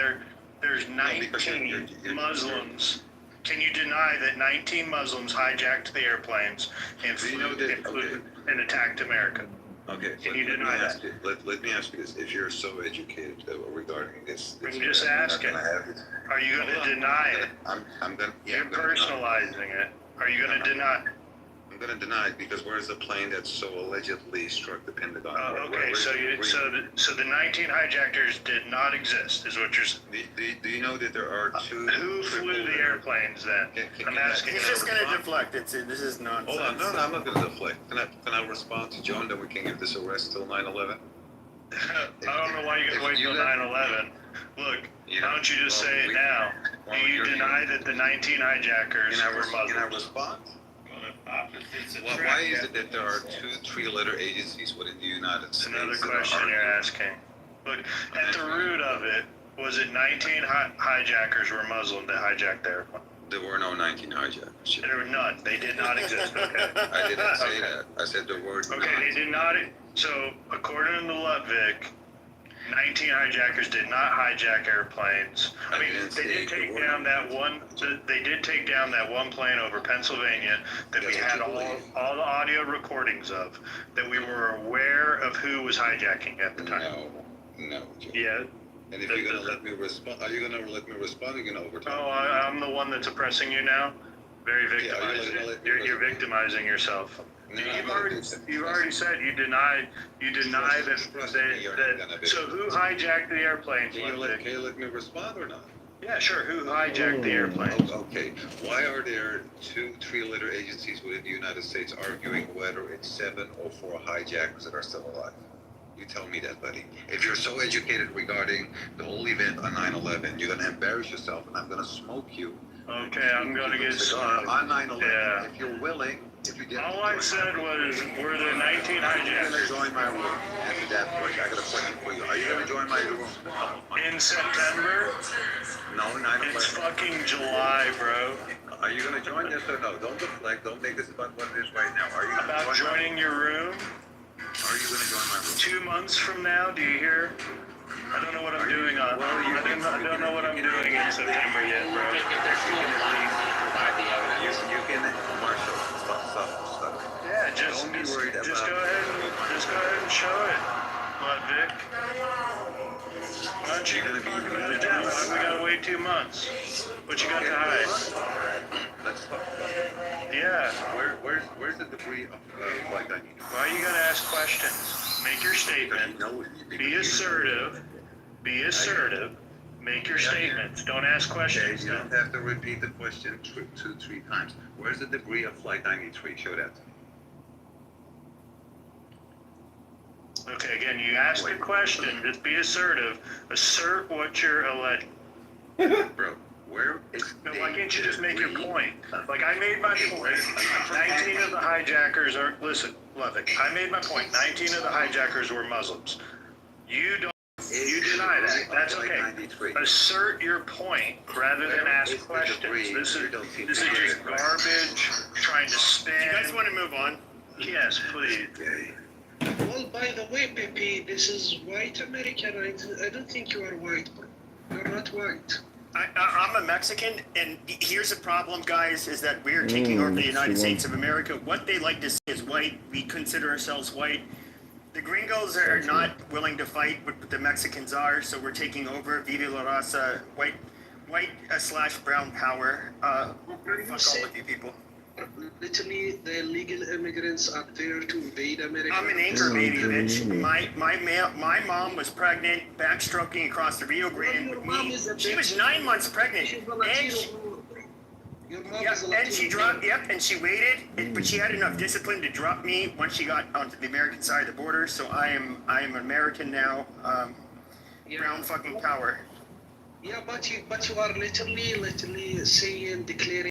there's 19 Muslims. Can you deny that 19 Muslims hijacked the airplanes and flew and attacked America?
Okay.
Can you deny that?
Let me ask you this: if you're so educated regarding this,
I'm just asking. Are you going to deny it?
I'm gonna.
You're personalizing it. Are you going to deny?
I'm going to deny it because where's the plane that so allegedly struck the Pentagon?
Okay, so the 19 hijackers did not exist, is what you're saying.
Do you know that there are two?
Who flew the airplanes then? I'm asking.
He's just going to deflect. This is nonsense.
Hold on, no, I'm not going to deflect. Can I respond to John? Then we can give this arrest till 9/11.
I don't know why you're going to wait till 9/11. Look, why don't you just say it now? Do you deny that the 19 hijackers were Muslims?
Can I respond? Why is it that there are two three-letter agencies within the United States?
Another question you're asking. Look, at the root of it, was it 19 hijackers were Muslim that hijacked the airplane?
There were no 19 hijackers.
There were none. They did not exist. Okay.
I didn't say that. I said the word.
Okay, they did not. So, according to Ludwig, 19 hijackers did not hijack airplanes. I mean, they did take down that one. They did take down that one plane over Pennsylvania that we had all the audio recordings of. That we were aware of who was hijacking at the time.
No.
Yeah.
And if you're gonna let me respond, are you gonna let me respond? Or are you gonna overtalk?
Oh, I'm the one that's oppressing you now. Very victimizing. You're victimizing yourself. You've already said you deny that. So who hijacked the airplane?
Can you let me respond or not?
Yeah, sure. Who hijacked the airplane?
Okay. Why are there two three-letter agencies within the United States arguing whether it's 7 or 4 hijackers that are still alive? You tell me that, buddy. If you're so educated regarding the whole event on 9/11, you're gonna embarrass yourself, and I'm gonna smoke you.
Okay, I'm gonna get
on 9/11. Yeah. If you're willing.
All I said was, were there 19 hijackers?
Are you going to join my room? Answer that question. I got a question for you. Are you going to join my room?
In September?
No, 9/11.
It's fucking July, bro.
Are you going to join this or no? Don't deflect. Don't make this about what it is right now. Are you
about joining your room?
Are you going to join my room?
2 months from now, do you hear? I don't know what I'm doing on. I don't know what I'm doing in September yet, bro.
You can, Marshall. Stop.
Yeah, just go ahead and show it, Ludwig. Why don't you put it down? We gotta wait 2 months. What you got to hide?
Let's talk.
Yeah.
Where's the debris of like I need?
Why you gotta ask questions? Make your statement. Be assertive. Be assertive. Make your statements. Don't ask questions.
You don't have to repeat the question 3 times. Where's the debris of Flight 93? Show that to me.
Okay, again, you ask the question. Just be assertive. Assert what you're alleging.
Bro,
Where is
Then why can't you just make your point? Like, I made my point. 19 of the hijackers are, listen, Levick, I made my point. 19 of the hijackers were Muslims. You deny that. That's okay. Assert your point rather than ask questions. This is just garbage, trying to spin. You guys want to move on? Yes, please.
Well, by the way, Pepe, this is white American. I don't think you are white, bro. You're not white.
I'm a Mexican, and here's the problem, guys, is that we're taking over the United States of America. What they like to say is white. We consider ourselves white. The gringos are not willing to fight what the Mexicans are, so we're taking over. Viva la raza, white / brown power. Fuck all of you people.
Literally, the illegal immigrants are there to invade America.
I'm an anchor baby, bitch. My mom was pregnant, backstroking across the Rio Grande with me. She was 9 months pregnant. And she dropped, and she waited, but she had enough discipline to drop me once she got onto the American side of the border. So I am an American now. Brown fucking power.
Yeah, but you are literally saying, declaring